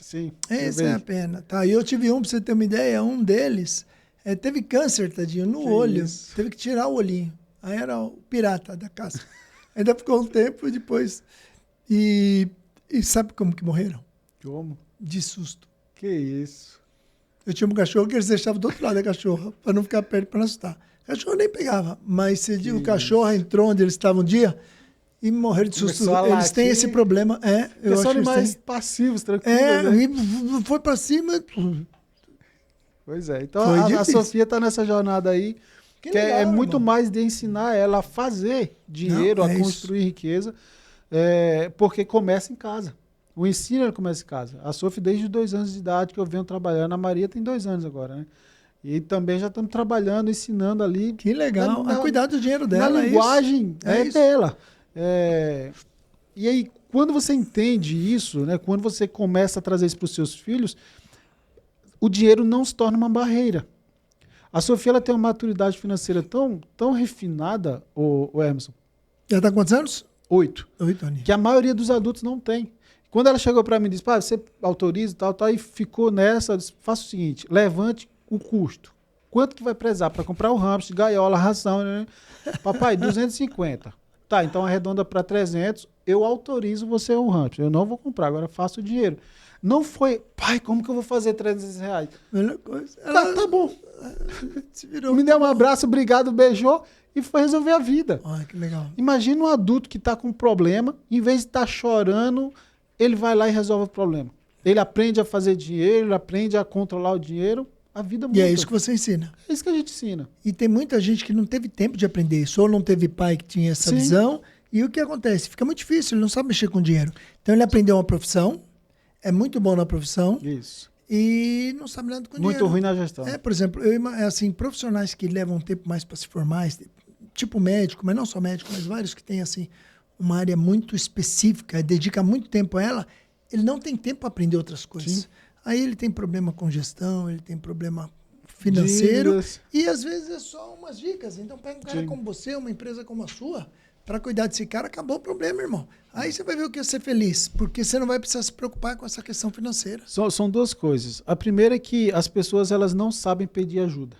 Sim. Essa é a pena. Tá, e eu tive pra você ter uma ideia, um deles teve câncer, tadinho, no olho. Isso? Teve que tirar o olhinho. Aí era o pirata da casa. Ainda ficou um tempo depois. E sabe como que morreram? Como? De susto. Que isso? Eu tinha um cachorro que eles deixavam do outro lado da cachorra, para não ficar perto, para não assustar. O cachorro nem pegava, mas o cachorro entrou onde eles estavam um dia e morreram de susto. Eles têm esse problema. São animais passivos, tranquilos. Né? E foi para cima. Pois é. Então a Sofia está nessa jornada aí, que legal, é muito mais de ensinar ela a fazer dinheiro, a construir riqueza, porque começa em casa. O ensino começa em casa. A Sofia, desde os 2 anos de idade que eu venho trabalhando, a Maria tem 2 anos agora, né? E também já estamos trabalhando, ensinando ali. Que legal. A cuidar do dinheiro dela. Na linguagem dela. E aí, quando você entende isso, né? Quando você começa a trazer isso para os seus filhos, o dinheiro não se torna uma barreira. A Sofia ela tem uma maturidade financeira tão refinada, o Emerson. Já está com quantos anos? 8. 8 anos. Que a maioria dos adultos não tem. Quando ela chegou para mim e disse, pai, você autoriza e tal, e ficou nessa, eu disse, faça o seguinte, levante o custo. Quanto que vai precisar para comprar o hamster, gaiola, ração, né? Papai, 250. Tá, então arredonda para 300, eu autorizo você o hamster. Eu não vou comprar, agora faço o dinheiro. Não foi, pai, como que eu vou fazer 300 reais? Melhor coisa. Tá bom. Me deu um abraço, obrigado, beijou e foi resolver a vida. Olha, que legal. Imagina um adulto que está com um problema, em vez de estar chorando, ele vai lá e resolve o problema. Ele aprende a fazer dinheiro, ele aprende a controlar o dinheiro, a vida muda. E é isso que você ensina. É isso que a gente ensina. E tem muita gente que não teve tempo de aprender isso, ou não teve pai que tinha essa visão. E o que acontece? Fica muito difícil, ele não sabe mexer com dinheiro. Então ele aprendeu uma profissão, é muito bom na profissão. Isso. E não sabe nada com dinheiro. Muito ruim na gestão. Por exemplo, profissionais que levam um tempo mais para se formar, tipo médico, mas não só médico, mas vários que têm assim, uma área muito específica, dedica muito tempo a ela, ele não tem tempo para aprender outras coisas. Sim. Aí ele tem problema com gestão, ele tem problema financeiro. Dívidas. E às vezes é só umas dicas. Então pega um cara como você, uma empresa como a sua, para cuidar desse cara, acabou o problema, irmão. Aí você vai ver o que é ser feliz, porque você não vai precisar se preocupar com essa questão financeira. São 2 coisas. A primeira é que as pessoas elas não sabem pedir ajuda.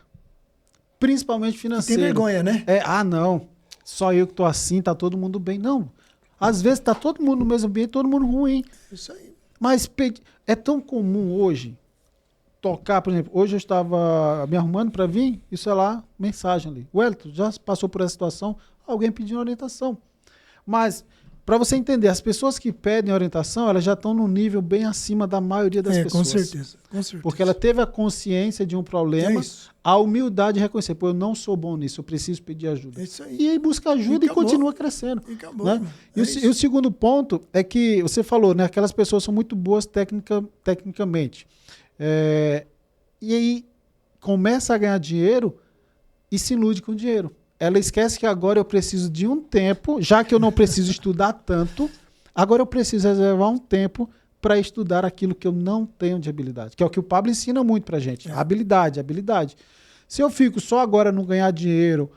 Principalmente financeira. Tem vergonha, né? Não. Só eu que tô assim, tá todo mundo bem. Não. Às vezes tá todo mundo no mesmo ambiente, todo mundo ruim. Isso aí. Mas é tão comum hoje tocar, por exemplo, hoje eu estava me arrumando para vir, isso é lá, mensagem ali. Wellington, já passou por essa situação, alguém pedindo orientação. Mas, para você entender, as pessoas que pedem orientação, elas já estão num nível bem acima da maioria das pessoas. Com certeza. Porque ela teve a consciência de um problema, a humildade de reconhecer, eu não sou bom nisso, eu preciso pedir ajuda. Isso aí. E aí busca ajuda e continua crescendo. E acabou, né? E o segundo ponto é que você falou, né? Aquelas pessoas são muito boas tecnicamente. E aí começa a ganhar dinheiro e se ilude com dinheiro. Ela esquece que agora eu preciso de um tempo, já que eu não preciso estudar tanto, agora eu preciso reservar um tempo para estudar aquilo que eu não tenho de habilidade, que é o que o Pablo ensina muito para gente. Habilidade. Se eu fico só agora no ganhar dinheiro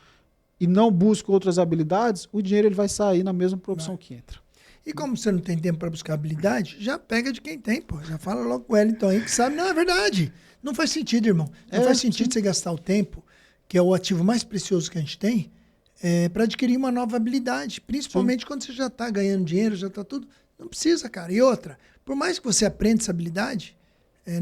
e não busco outras habilidades, o dinheiro ele vai sair na mesma proporção que entra. E como você não tem tempo para buscar habilidade, já pega de quem tem, pô. Já fala logo com o Wellington aí que sabe. Não, é verdade. Não faz sentido, irmão. Não faz sentido você gastar o tempo, que é o ativo mais precioso que a gente tem, para adquirir uma nova habilidade. Principalmente quando você já está ganhando dinheiro, já está tudo. Não precisa, cara. E outra, por mais que você aprenda essa habilidade,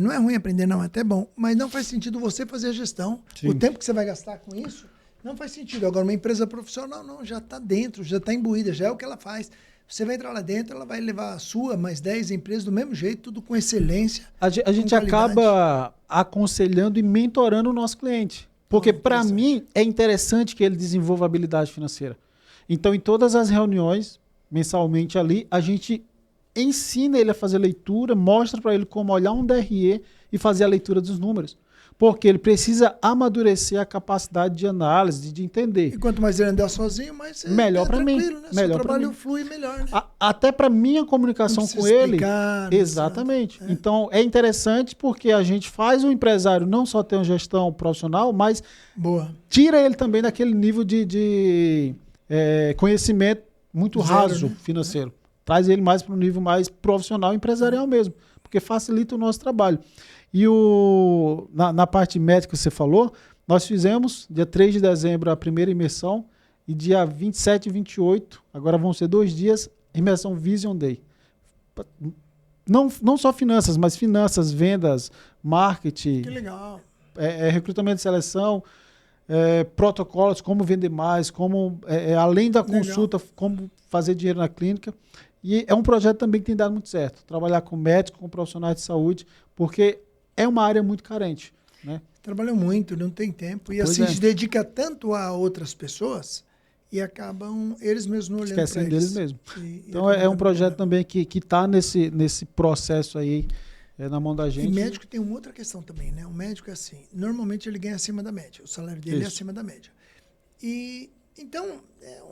não é ruim aprender, não, é até bom, mas não faz sentido você fazer a gestão. Sim. O tempo que você vai gastar com isso, não faz sentido. Agora, uma empresa profissional, não, já está dentro, já está imbuída, já é o que ela faz. Você vai entrar lá dentro, ela vai levar a sua, mais 10 empresas do mesmo jeito, tudo com excelência. A gente acaba aconselhando e mentorando o nosso cliente. Porque, para mim, é interessante que ele desenvolva habilidade financeira. Então, em todas as reuniões, mensalmente ali, a gente ensina ele a fazer leitura, mostra para ele como olhar um DRE e fazer a leitura dos números. Porque ele precisa amadurecer a capacidade de análise, de entender. E quanto mais ele andar sozinho, mais melhor para mim. Né? Melhor o trabalho flui melhor. Né? Até para minha comunicação com ele. Exatamente. É. Então é interessante porque a gente faz o empresário não só ter uma gestão profissional, mas tira ele também daquele nível de conhecimento muito raso, né? Financeiro. Traz ele mais para um nível mais profissional, empresarial mesmo, porque facilita o nosso trabalho. E na parte médica que você falou, nós fizemos dia 3 de dezembro a primeira imersão e dia 27 e 28, agora vão ser 2 dias, imersão Vision Day. Não só finanças, mas finanças, vendas, marketing. Que legal. Recrutamento e seleção, protocolos, como vender mais, como além da consulta, como fazer dinheiro na clínica. E é um projeto também que tem dado muito certo. Trabalhar com médicos, com profissionais de saúde, porque é uma área muito carente. Né? Trabalham muito, não tem tempo. E assim, se dedica tanto a outras pessoas e acabam eles mesmos não olhando para eles. Esquecendo deles mesmo. Então é um projeto também que está nesse processo aí, na mão da gente. E médico tem uma outra questão também, né? O médico é assim, normalmente ele ganha acima da média. O salário dele é acima da média. E então, é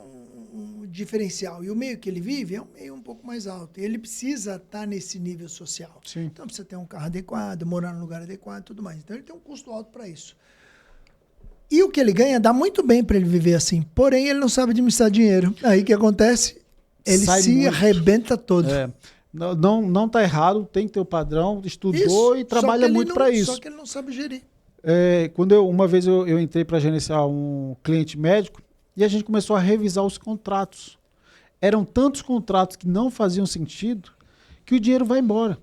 um diferencial. E o meio que ele vive é um meio um pouco mais alto. E ele precisa estar nesse nível social. Sim. Então, precisa ter um carro adequado, morar num lugar adequado e tudo mais. Então, ele tem um custo alto para isso. E o que ele ganha dá muito bem para ele viver assim. Porém, ele não sabe administrar dinheiro. Aí, o que acontece? Ele se arrebenta todo. Não está errado, tem que ter o padrão, estudou e trabalha muito para isso. Só que ele não sabe gerir. Quando uma vez eu entrei para gerenciar um cliente médico, e a gente começou a revisar os contratos. Eram tantos contratos que não faziam sentido que o dinheiro vai embora.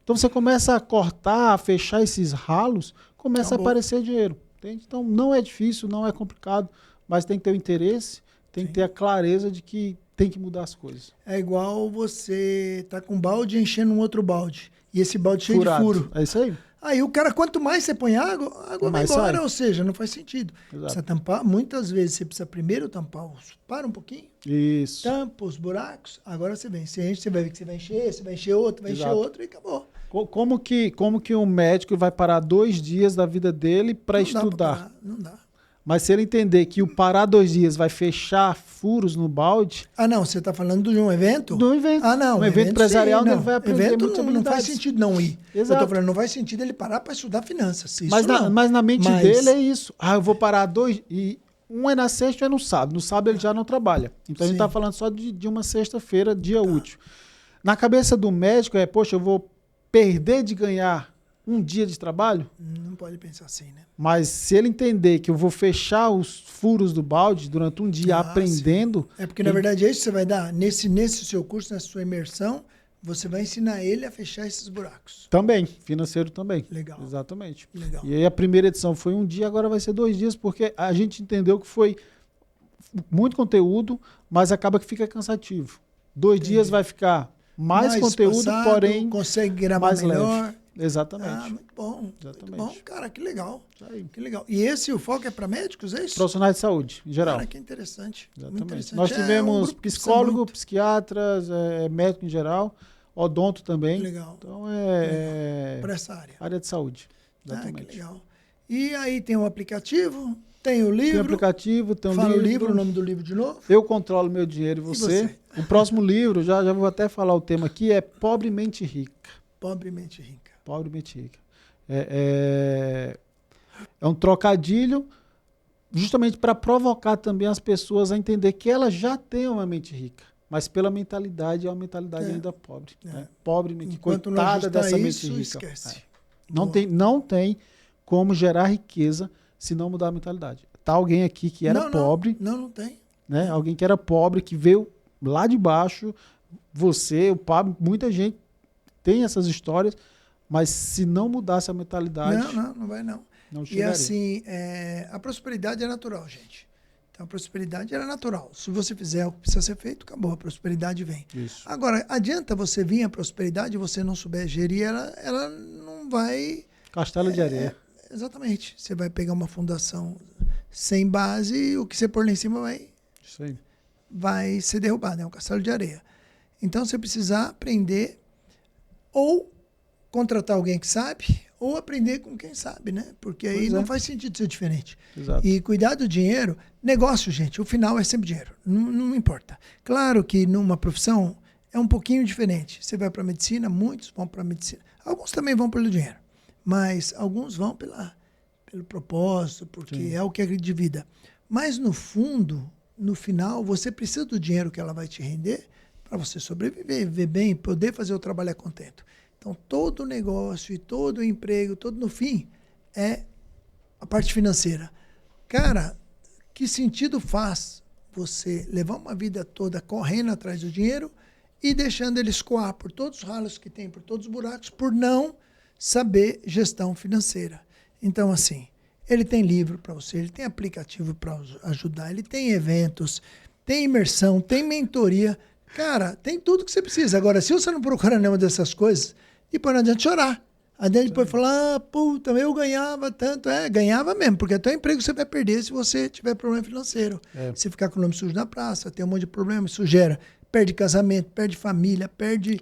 Então você começa a cortar, a fechar esses ralos, começa a aparecer dinheiro. Entende? Então não é difícil, não é complicado, mas tem que ter o interesse, tem que ter a clareza de que tem que mudar as coisas. É igual você tá com um balde enchendo um outro balde. E esse balde cheio de furo. É isso aí. Aí o cara, quanto mais você põe água, a água vai embora, ou seja, não faz sentido. Exato. Precisa tampar, muitas vezes você precisa primeiro tampar, para um pouquinho, isso. Tampa os buracos, agora você vem, você enche, você vai ver que você vai encher outro, vai encher outro e acabou. Como que um médico vai parar 2 dias da vida dele para estudar? Não dá. Mas se ele entender que o parar 2 dias vai fechar furos no balde... Ah, não, você está falando de um evento? Do evento. Ah, não. Um evento empresarial onde ele vai aprender evento muitas não faz sentido não ir. Exato. Eu estou falando, não faz sentido ele parar para estudar finanças. Isso mas na mente dele é isso. Eu vou parar 2... E um é na sexta e um é no sábado. No sábado ele já não trabalha. Então a gente está falando só de uma sexta-feira, dia útil. Na cabeça do médico poxa, eu vou perder de ganhar um dia de trabalho? Não pode pensar assim, né? Mas se ele entender que eu vou fechar os furos do balde durante um dia aprendendo... Sim. Porque, na verdade, é isso que você vai dar. Nesse seu curso, nessa sua imersão, você vai ensinar ele a fechar esses buracos. Também. Financeiro também. Legal. Exatamente. Legal. E aí a primeira edição foi 1 dia, agora vai ser 2 dias, porque a gente entendeu que foi muito conteúdo, mas acaba que fica cansativo. 2 dias vai ficar mais conteúdo, passado, porém consegue gravar mais melhor. leve. Exatamente. Muito bom. Exatamente. Muito bom, cara, que legal. Aí. Que legal. E o foco é para médicos, é isso? Profissionais de saúde, em geral. Cara, que interessante. Exatamente. Muito interessante. Nós tivemos psicólogo, psiquiatras, médico em geral, odonto também. Legal. Então para essa área. Área de saúde. Exatamente. Que legal. E aí tem o aplicativo, tem o livro. Tem o aplicativo, tem o livro. Fala o livro, o nome do livro de novo. Eu Controlo Meu Dinheiro e Você. O próximo livro, já vou até falar o tema aqui, é Pobremente Rica. Pobremente Rica. Pobremente Rica. É um trocadilho justamente para provocar também as pessoas a entender que elas já têm uma mente rica, mas pela mentalidade é uma mentalidade ainda pobre. Né? Pobremente, coitada dessa mente rica. Esquece. Não tem como gerar riqueza se não mudar a mentalidade. Tá alguém aqui que era pobre. Não tem. né? Alguém que era pobre, que veio lá de baixo, você, o Pablo, muita gente tem essas histórias, mas se não mudasse a mentalidade... Não vai não. Não e chegaria. assim, a prosperidade é natural, gente. Então, a prosperidade era natural. Se você fizer o que precisa ser feito, acabou, a prosperidade vem. Isso. Agora, adianta você vir a prosperidade e você não souber gerir, ela não vai... Castelo de areia. Exatamente. Você vai pegar uma fundação sem base e o que você pôr lá em cima Isso aí. vai ser derrubado, é um castelo de areia. Então, você precisa aprender ou contratar alguém que sabe ou aprender com quem sabe, né? Porque aí não faz sentido ser diferente. Exato. E cuidar do dinheiro, negócio, gente, o final é sempre dinheiro, não importa. Claro que numa profissão é um pouquinho diferente. Você vai para a medicina, muitos vão para a medicina. Alguns também vão pelo dinheiro, mas alguns vão pelo propósito, porque Sim. é o que é de vida. Mas no fundo, no final, você precisa do dinheiro que ela vai te render para você sobreviver, viver bem, poder fazer o trabalho a contento. Então, todo o negócio e todo o emprego, todo no fim, é a parte financeira. Cara, que sentido faz você levar uma vida toda correndo atrás do dinheiro e deixando ele escoar por todos os ralos que tem, por todos os buracos, por não saber gestão financeira? Então, assim, ele tem livro para você, ele tem aplicativo para ajudar, ele tem eventos, tem imersão, tem mentoria. Cara, tem tudo que você precisa. Agora, se você não procurar nenhuma dessas coisas, depois não adianta chorar. Adianta depois falar, puta, eu ganhava tanto. Ganhava mesmo, porque até o emprego você vai perder se você tiver problema financeiro. Se ficar com o nome sujo na praça, tem um monte de problema, sujeira. Perde casamento, perde família, perde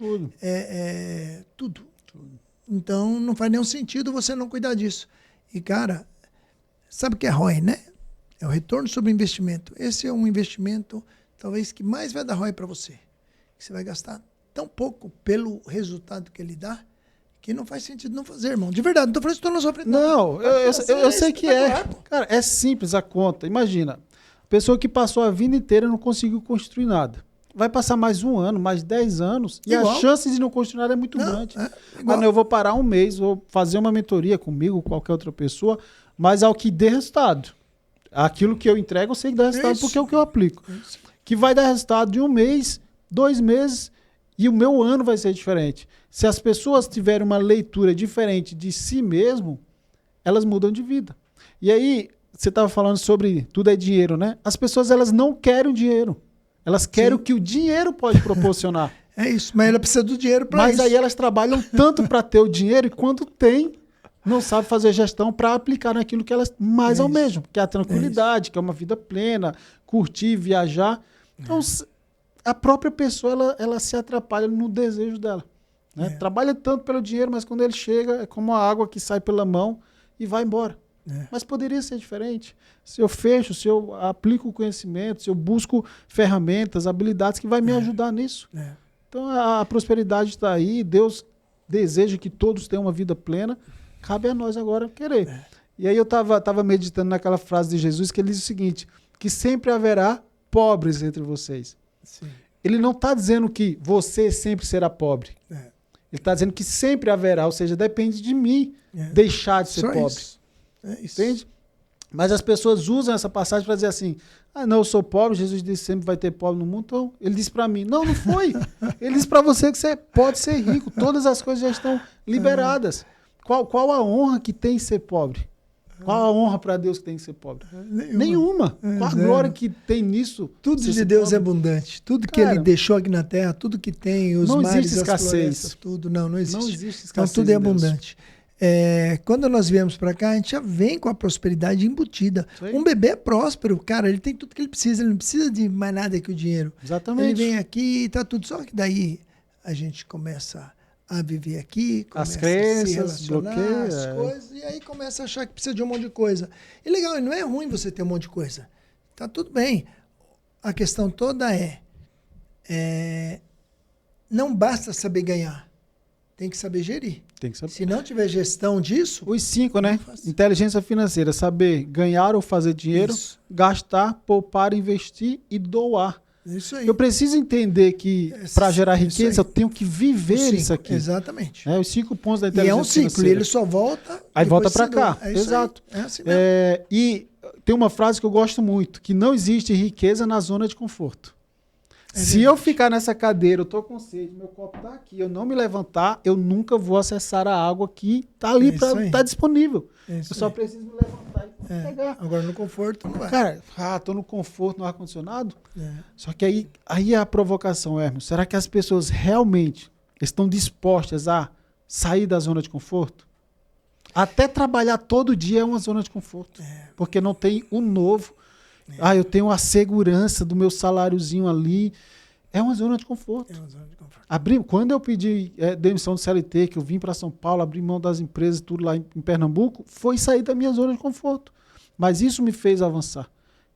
tudo. Então, não faz nenhum sentido você não cuidar disso. E, cara, sabe o que é ROI, né? É o retorno sobre investimento. Esse é um investimento, talvez, que mais vai dar ROI para você. Que você vai gastar tão pouco pelo resultado que ele dá, que não faz sentido não fazer, irmão. De verdade, não estou falando isso na sua frente. Não, eu sei que é. Cara, é simples a conta. Imagina, pessoa que passou a vida inteira não conseguiu construir nada. Vai passar mais 1 ano, mais 10 anos, e a chance de não construir nada é muito grande. Eu vou parar 1 mês, vou fazer uma mentoria comigo, qualquer outra pessoa, mas ao que dê resultado. Aquilo que eu entrego, eu sei que dá resultado, porque é o que eu aplico. Que vai dar resultado de 1 mês, 2 meses, e o meu ano vai ser diferente. Se as pessoas tiverem uma leitura diferente de si mesmo, elas mudam de vida. E aí, você estava falando sobre tudo é dinheiro, né? As pessoas, elas não querem o dinheiro. Elas querem o que o dinheiro pode proporcionar. É isso, mas ela precisa do dinheiro para isso. Mas aí elas trabalham tanto para ter o dinheiro e quando tem, não sabe fazer gestão para aplicar naquilo que elas mais almejam, que é a tranquilidade, que é uma vida plena, curtir, viajar. Então, a própria pessoa, ela se atrapalha no desejo dela. Né? Trabalha tanto pelo dinheiro, mas quando ele chega, é como a água que sai pela mão e vai embora. Mas poderia ser diferente. Se eu fecho, se eu aplico o conhecimento, se eu busco ferramentas, habilidades que vai me ajudar nisso. Então, a prosperidade está aí, Deus deseja que todos tenham uma vida plena, cabe a nós agora querer. E aí eu estava meditando naquela frase de Jesus que ele diz o seguinte, que sempre haverá pobres entre vocês. Sim. Ele não está dizendo que você sempre será pobre. Ele está dizendo que sempre haverá, ou seja, depende de mim deixar de ser pobre. Entende? Mas as pessoas usam essa passagem para dizer assim, não, eu sou pobre, Jesus disse que sempre vai ter pobre no mundo, então ele disse para mim, não foi. Ele disse para você que você pode ser rico, todas as coisas já estão liberadas. Qual a honra que tem ser pobre? Qual a honra para Deus que tem que ser pobre? Nenhuma. Qual a glória que tem nisso? Tudo de Deus é abundante. Tudo que Ele deixou aqui na terra, tudo que tem, os mares, existe as escassez. florestas, tudo. Não existe. Não existe escassez. Então tudo é abundante. Quando nós viemos para cá, a gente já vem com a prosperidade embutida. Um bebê é próspero, cara, ele tem tudo que ele precisa, ele não precisa de mais nada que o dinheiro. Exatamente. Ele vem aqui e tá tudo. Só que daí a gente começa a viver aqui, começa as crenças, a se relacionar, bloqueia, as coisas, e aí começa a achar que precisa de um monte de coisa. E legal, não é ruim você ter um monte de coisa. Tá tudo bem. A questão toda não basta saber ganhar, tem que saber gerir. Tem que saber. Se não tiver gestão disso... Os 5, né? Inteligência financeira, saber ganhar ou fazer dinheiro, gastar, poupar, investir e doar. Isso aí. Eu preciso entender que para gerar riqueza eu tenho que viver isso aqui. Exatamente. Os 5 pontos da E inteligência é um ciclo, financeira. e ele só volta... Aí volta para cá. É isso Exato. Aí. É assim mesmo. E tem uma frase que eu gosto muito, que não existe riqueza na zona de conforto. Se eu ficar nessa cadeira, eu tô com sede, meu copo tá aqui, eu não me levantar, eu nunca vou acessar a água que tá ali, tá disponível. Eu só preciso me levantar e pegar. Agora no conforto não vai. Cara, tô no conforto, no ar-condicionado. Só que aí é a provocação, Hermes. Será que as pessoas realmente estão dispostas a sair da zona de conforto? Até trabalhar todo dia é uma zona de conforto. Porque não tem o novo. Eu tenho a segurança do meu saláriozinho ali. É uma zona de conforto. Quando eu pedi demissão do CLT, que eu vim para São Paulo, abri mão das empresas, tudo lá em Pernambuco, foi sair da minha zona de conforto. Mas isso me fez avançar.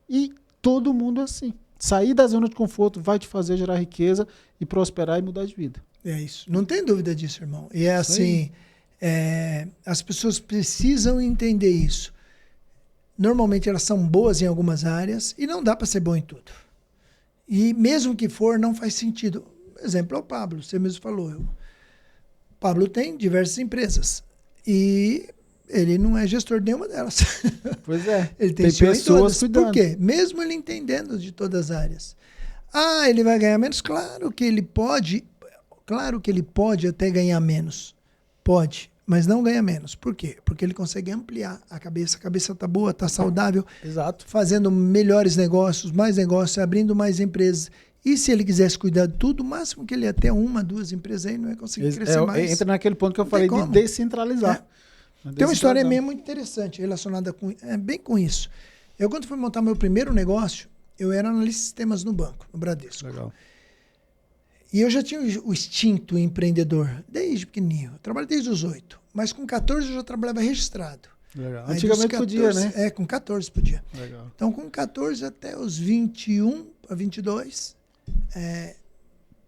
E todo mundo é assim. Sair da zona de conforto vai te fazer gerar riqueza e prosperar e mudar de vida. É isso. Não tem dúvida disso, irmão. E é assim, as pessoas precisam entender isso. Normalmente elas são boas em algumas áreas e não dá para ser bom em tudo. E mesmo que for, não faz sentido. Exemplo é o Pablo, você mesmo falou. O Pablo tem diversas empresas e ele não é gestor de nenhuma delas. Pois é. Ele tem pessoas cuidando. Por quê? Mesmo ele entendendo de todas as áreas. Ele vai ganhar menos? Claro que ele pode até ganhar menos. Pode. Mas não ganha menos. Por quê? Porque ele consegue ampliar a cabeça está boa, está saudável. Exato. Fazendo melhores negócios, mais negócios, abrindo mais empresas. E se ele quisesse cuidar de tudo, o máximo que ele ia ter 1, 2 empresas aí, não ia conseguir crescer mais. Entra naquele ponto que eu falei de descentralizar. Tem uma história minha muito interessante relacionada bem com isso. Eu, quando fui montar meu primeiro negócio, eu era analista de sistemas no banco, no Bradesco. Legal. E eu já tinha o instinto empreendedor, desde pequenininho. Eu trabalhei desde os 8. Mas com 14 eu já trabalhava registrado. Legal. Antigamente 14, podia, né? Com 14 podia. Legal. Então, com 14 até os 21 a 22,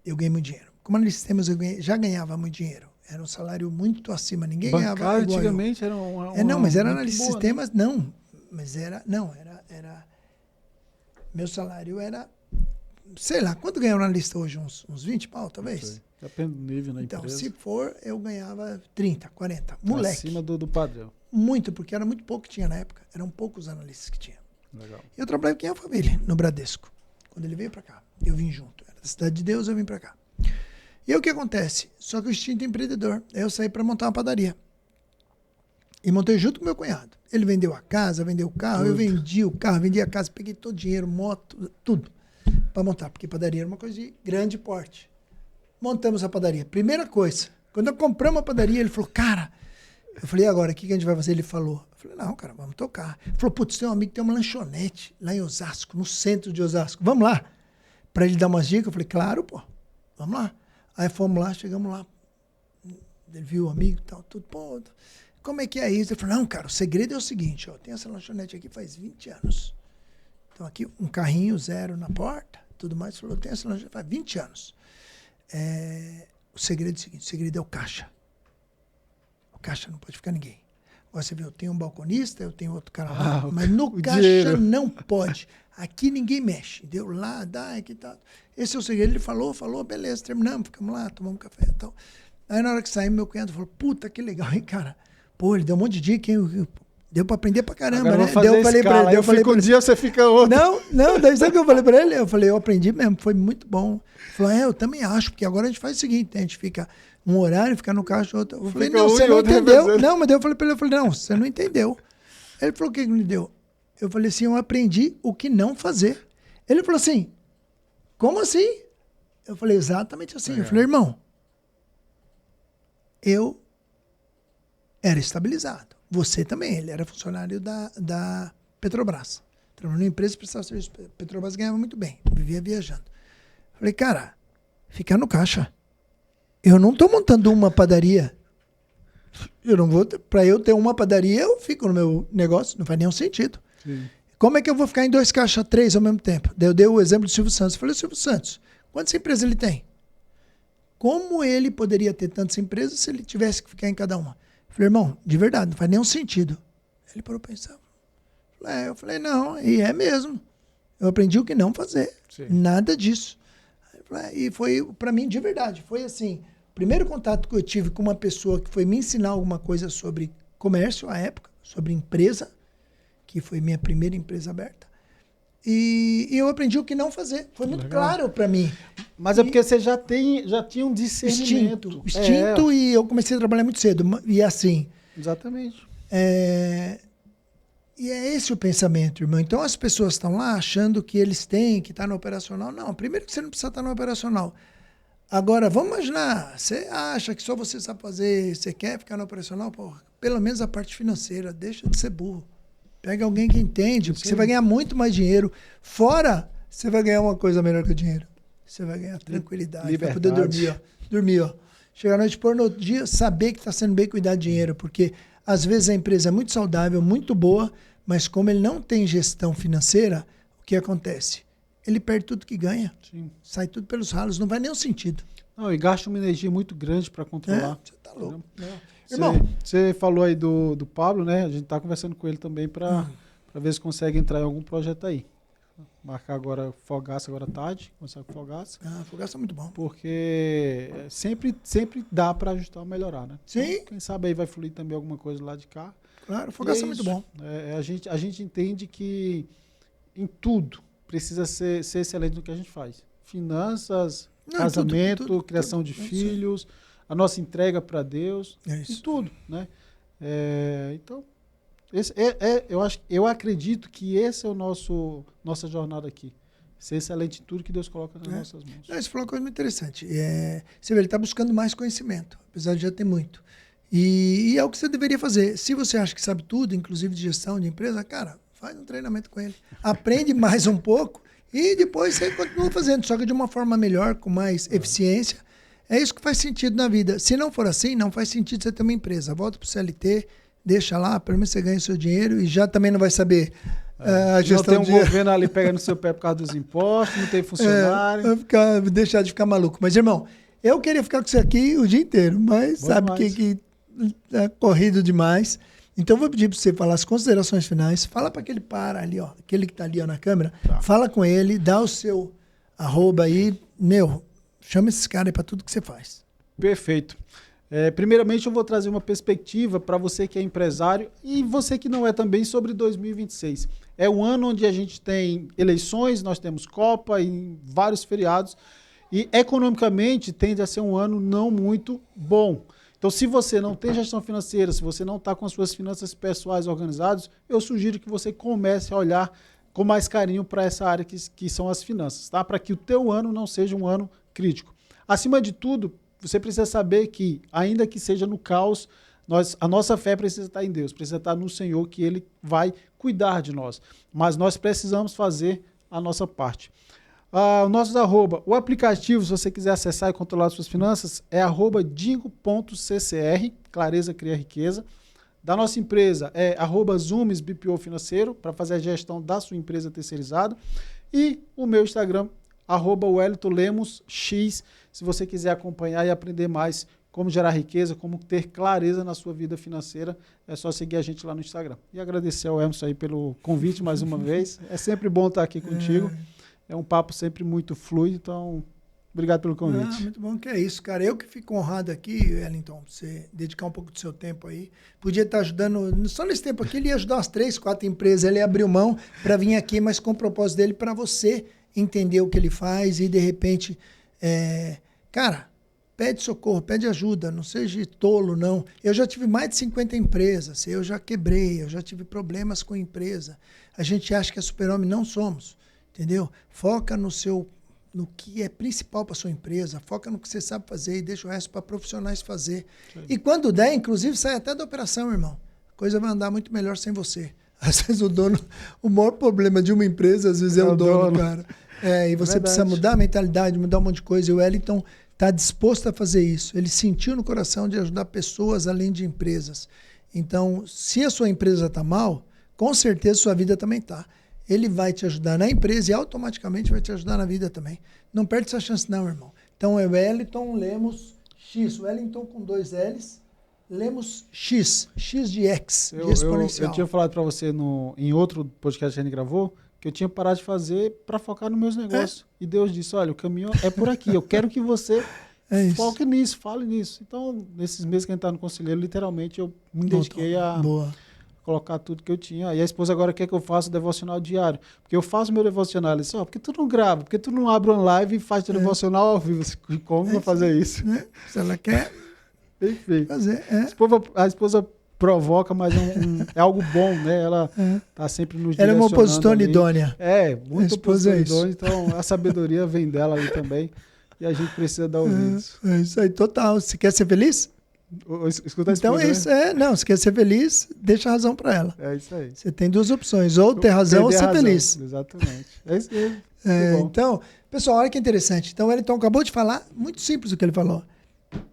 eu ganhei muito dinheiro. Como analista de sistemas, já ganhava muito dinheiro. Era um salário muito acima. Ninguém ganhava igual antigamente eu. Era uma não, mas era analista de boa, sistemas, né? não. Mas era... Meu salário era... Sei lá, quanto ganha um analista hoje? Uns 20 pau, talvez? Depende do nível na empresa. Então, se for, eu ganhava 30, 40. Moleque. Acima do padrão. Muito, porque era muito pouco que tinha na época. Eram poucos analistas que tinha. Legal. Eu trabalhava com a família, no Bradesco. Quando ele veio para cá, eu vim junto. Era da Cidade de Deus, eu vim para cá. E aí o que acontece? Só que o instinto empreendedor. Aí eu saí para montar uma padaria. E montei junto com meu cunhado. Ele vendeu a casa, vendeu o carro, eu vendi o carro, vendi a casa, peguei todo o dinheiro, moto, tudo, para montar. Porque padaria era uma coisa de grande porte. Montamos a padaria. Primeira coisa, quando eu compramos a padaria, ele falou, cara... Eu falei, e agora, o que a gente vai fazer? Ele falou. Eu falei, não, cara, vamos tocar. Ele falou, putz, tem um amigo que tem uma lanchonete lá em Osasco, no centro de Osasco. Vamos lá. Para ele dar umas dicas. Eu falei, claro, pô, vamos lá. Aí fomos lá, chegamos lá. Ele viu o amigo e tal, tudo, pô, como é que é isso? Ele falou, não, cara, o segredo é o seguinte, ó, tem essa lanchonete aqui faz 20 anos. Então aqui, um carrinho zero na porta, tudo mais. Ele falou, tem essa lanchonete faz 20 anos. O segredo é o seguinte, o segredo é o caixa. Caixa não pode ficar ninguém. Você vê, eu tenho um balconista, eu tenho outro cara lá, mas no caixa dinheiro. Não pode. Aqui ninguém mexe. Deu lá, dá, aqui tá. Esse é o segredo. Ele falou, beleza, terminamos, ficamos lá, tomamos um café e tal. Aí na hora que saímos, meu cunhado falou, puta, que legal, hein, cara? Pô, ele deu um monte de dica, hein? Deu pra aprender pra caramba, agora né? Eu falei pra ele. Eu fico um dia, você fica outro. Não, daí sabe o que eu falei pra ele? Eu falei, eu aprendi mesmo, foi muito bom. Ele falou, eu também acho, porque agora a gente faz o seguinte, a gente fica um horário, fica no caixa, outro. Eu falei, não, você não entendeu. Não, mas daí eu falei pra ele, não, você não entendeu. Ele falou, o que me deu? Eu falei assim, eu aprendi o que não fazer. Ele falou assim, como assim? Eu falei, exatamente assim. Eu falei, irmão, eu era estabilizado. Você também, ele era funcionário da Petrobras. Trabalhou numa empresa de prestação de serviço. Petrobras ganhava muito bem, vivia viajando. Falei, cara, fica no caixa. Eu não estou montando uma padaria. Eu não vou. Para eu ter uma padaria, eu fico no meu negócio. Não faz nenhum sentido. Sim. Como é que eu vou ficar em 2 caixas, 3 ao mesmo tempo? Daí eu dei o exemplo do Silvio Santos. Eu falei, Silvio Santos, quantas empresas ele tem? Como ele poderia ter tantas empresas se ele tivesse que ficar em cada uma? Eu falei, irmão, de verdade, não faz nenhum sentido. Ele parou para pensar. Eu falei, não, e é mesmo. Eu aprendi o que não fazer. Sim. Nada disso. E foi, para mim, de verdade, foi assim, o primeiro contato que eu tive com uma pessoa que foi me ensinar alguma coisa sobre comércio à época, sobre empresa, que foi minha primeira empresa aberta. E eu aprendi o que não fazer. Foi muito claro para mim. Mas é porque você já tinha um discernimento. Instinto, e eu comecei a trabalhar muito cedo. E assim... Exatamente. E é esse o pensamento, irmão. Então as pessoas estão lá achando que eles têm que estar no operacional. Não, primeiro que você não precisa estar no operacional. Agora, vamos imaginar, você acha que só você sabe fazer, você quer ficar no operacional? Porra, pelo menos a parte financeira, deixa de ser burro. Pega alguém que entende, porque você vai ganhar muito mais dinheiro. Fora, você vai ganhar uma coisa melhor que o dinheiro. Você vai ganhar tranquilidade, vai poder dormir, ó. Dormir, ó. Chegar à noite, pôr no dia, saber que está sendo bem cuidado de dinheiro, porque às vezes a empresa é muito saudável, muito boa, mas como ele não tem gestão financeira, o que acontece? Ele perde tudo que ganha. Sim. Sai tudo pelos ralos, não vai nenhum sentido. Não, e gasta uma energia muito grande para controlar. Você tá louco. Irmão, você falou aí do Pablo, né? A gente tá conversando com ele também para ver se consegue entrar em algum projeto aí. Marcar agora Fogaça, agora tarde, começar com Fogaça. Fogaça é muito bom. Porque sempre dá para ajustar ou melhorar, né? Sim. Então, quem sabe aí vai fluir também alguma coisa lá de cá. Claro, Fogaça é muito bom. A gente entende que em tudo precisa ser excelente no que a gente faz. Finanças, casamento, tudo, criação de filhos, a nossa entrega para Deus, em tudo, né? Então, eu acredito que esse é o nossa jornada aqui. Ser excelente em tudo que Deus coloca nas nossas mãos. Você falou uma coisa muito interessante. Você vê, ele está buscando mais conhecimento, apesar de já ter muito. E é o que você deveria fazer. Se você acha que sabe tudo, inclusive de gestão de empresa, cara, faz um treinamento com ele. Aprende mais um pouco e depois você continua fazendo, só que de uma forma melhor, com mais eficiência. É isso que faz sentido na vida. Se não for assim, não faz sentido você ter uma empresa. Volta para o CLT, deixa lá, pelo menos você ganha o seu dinheiro e já também não vai saber a gestão não tem um governo ali pegando no seu pé por causa dos impostos, não tem funcionário. Deixar de ficar maluco. Mas, irmão, eu queria ficar com você aqui o dia inteiro, mas sabe que é corrido demais. Então, eu vou pedir para você falar as considerações finais. Fala para aquele ali, ó, aquele que está ali ó, na câmera. Tá. Fala com ele, dá o seu @ aí. Chama esses caras aí para tudo que você faz. Perfeito. Primeiramente, eu vou trazer uma perspectiva para você que é empresário e você que não é também sobre 2026. É um ano onde a gente tem eleições, nós temos Copa e vários feriados. E, economicamente, tende a ser um ano não muito bom. Então, se você não tem gestão financeira, se você não está com as suas finanças pessoais organizadas, eu sugiro que você comece a olhar com mais carinho para essa área que são as finanças, tá? Para que o teu ano não seja um ano crítico. Acima de tudo, você precisa saber que, ainda que seja no caos, a nossa fé precisa estar em Deus, precisa estar no Senhor, que Ele vai cuidar de nós. Mas nós precisamos fazer a nossa parte. O nosso o aplicativo, se você quiser acessar e controlar suas finanças, é @dingo.ccr, Clareza Cria Riqueza. Da nossa empresa é @Zoomes BPO Financeiro, para fazer a gestão da sua empresa terceirizada. E o meu Instagram, @WellingtonLemosX, se você quiser acompanhar e aprender mais como gerar riqueza, como ter clareza na sua vida financeira, é só seguir a gente lá no Instagram. E agradecer ao Emerson aí pelo convite mais uma vez. É sempre bom estar aqui contigo. É um papo sempre muito fluido, então obrigado pelo convite. Muito bom que é isso, cara. Eu que fico honrado aqui, Wellington, você dedicar um pouco do seu tempo aí. Podia estar ajudando, só nesse tempo aqui, ele ia ajudar umas 3, 4 empresas, ele abriu mão para vir aqui, mas com o propósito dele para você entender o que ele faz e, de repente, cara, pede socorro, pede ajuda, não seja tolo, não. Eu já tive mais de 50 empresas, eu já quebrei, eu já tive problemas com empresa. A gente acha que é super-homem, não somos. Entendeu? Foca no que é principal para sua empresa, foca no que você sabe fazer e deixa o resto para profissionais fazer. Sim. E quando der, inclusive, sai até da operação, irmão. A coisa vai andar muito melhor sem você. Às vezes o maior problema de uma empresa, às vezes é o dono, cara. E você precisa mudar a mentalidade, mudar um monte de coisa. E o Wellington está disposto a fazer isso. Ele sentiu no coração de ajudar pessoas além de empresas. Então, se a sua empresa está mal, com certeza sua vida também está. Ele vai te ajudar na empresa e automaticamente vai te ajudar na vida também. Não perde essa chance não, irmão. Então é Wellington Lemos X. Wellington com 2 L's. Lemos X. X de X, de exponencial. Eu tinha falado para você em outro podcast que a gente gravou que eu tinha parado de fazer para focar nos meus negócios. E Deus disse, olha, o caminho é por aqui, eu quero que você foque nisso, fale nisso. Então, nesses meses que a gente está no conselheiro, literalmente eu me dediquei a colocar tudo que eu tinha. E a esposa agora quer que eu faça o devocional diário. Porque eu faço meu devocional. Ela disse, por que tu não grava? Por que tu não abre uma live e faz teu devocional ao vivo? Como vou fazer isso? Se ela quer fazer. A esposa provoca, mas é algo bom, né? Ela tá sempre nos direcionando. Ela é uma opositora idônea. Muito opositora idônea. Então, a sabedoria vem dela aí também. E a gente precisa dar ouvidos. É isso aí, total. Você quer ser feliz? Escuta a esposa, então é isso, Não, se quer ser feliz, deixa a razão para ela. É isso aí. Você tem duas opções, ou ter razão ou ser feliz. Exatamente. É isso mesmo. Então, pessoal, olha que interessante. Então, o Wellington acabou de falar, muito simples o que ele falou.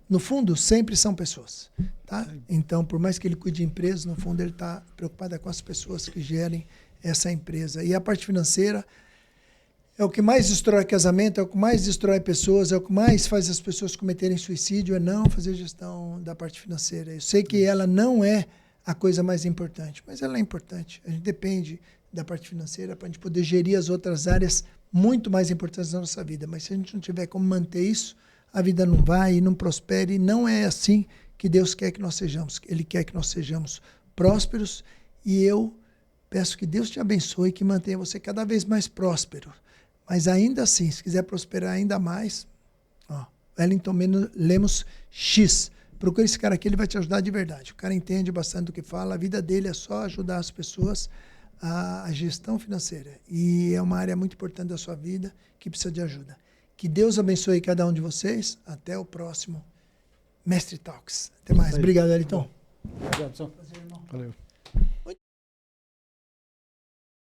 No fundo, sempre são pessoas. Tá? Então, por mais que ele cuide de empresas, no fundo ele está preocupado com as pessoas que gerem essa empresa. E a parte financeira é o que mais destrói casamento, é o que mais destrói pessoas, é o que mais faz as pessoas cometerem suicídio, é não fazer gestão da parte financeira. Eu sei que ela não é a coisa mais importante, mas ela é importante. A gente depende da parte financeira para a gente poder gerir as outras áreas muito mais importantes da nossa vida. Mas se a gente não tiver como manter isso, a vida não vai e não prospera, e não é assim que Deus quer que nós sejamos. Ele quer que nós sejamos prósperos, e eu peço que Deus te abençoe e que mantenha você cada vez mais próspero. Mas ainda assim, se quiser prosperar ainda mais, Wellington Lemos X. Procure esse cara aqui, ele vai te ajudar de verdade. O cara entende bastante do que fala, a vida dele é só ajudar as pessoas a gestão financeira. E é uma área muito importante da sua vida que precisa de ajuda. Que Deus abençoe cada um de vocês. Até o próximo Mestre Talks. Até mais. Obrigado, Wellington. Obrigado, pessoal. Valeu.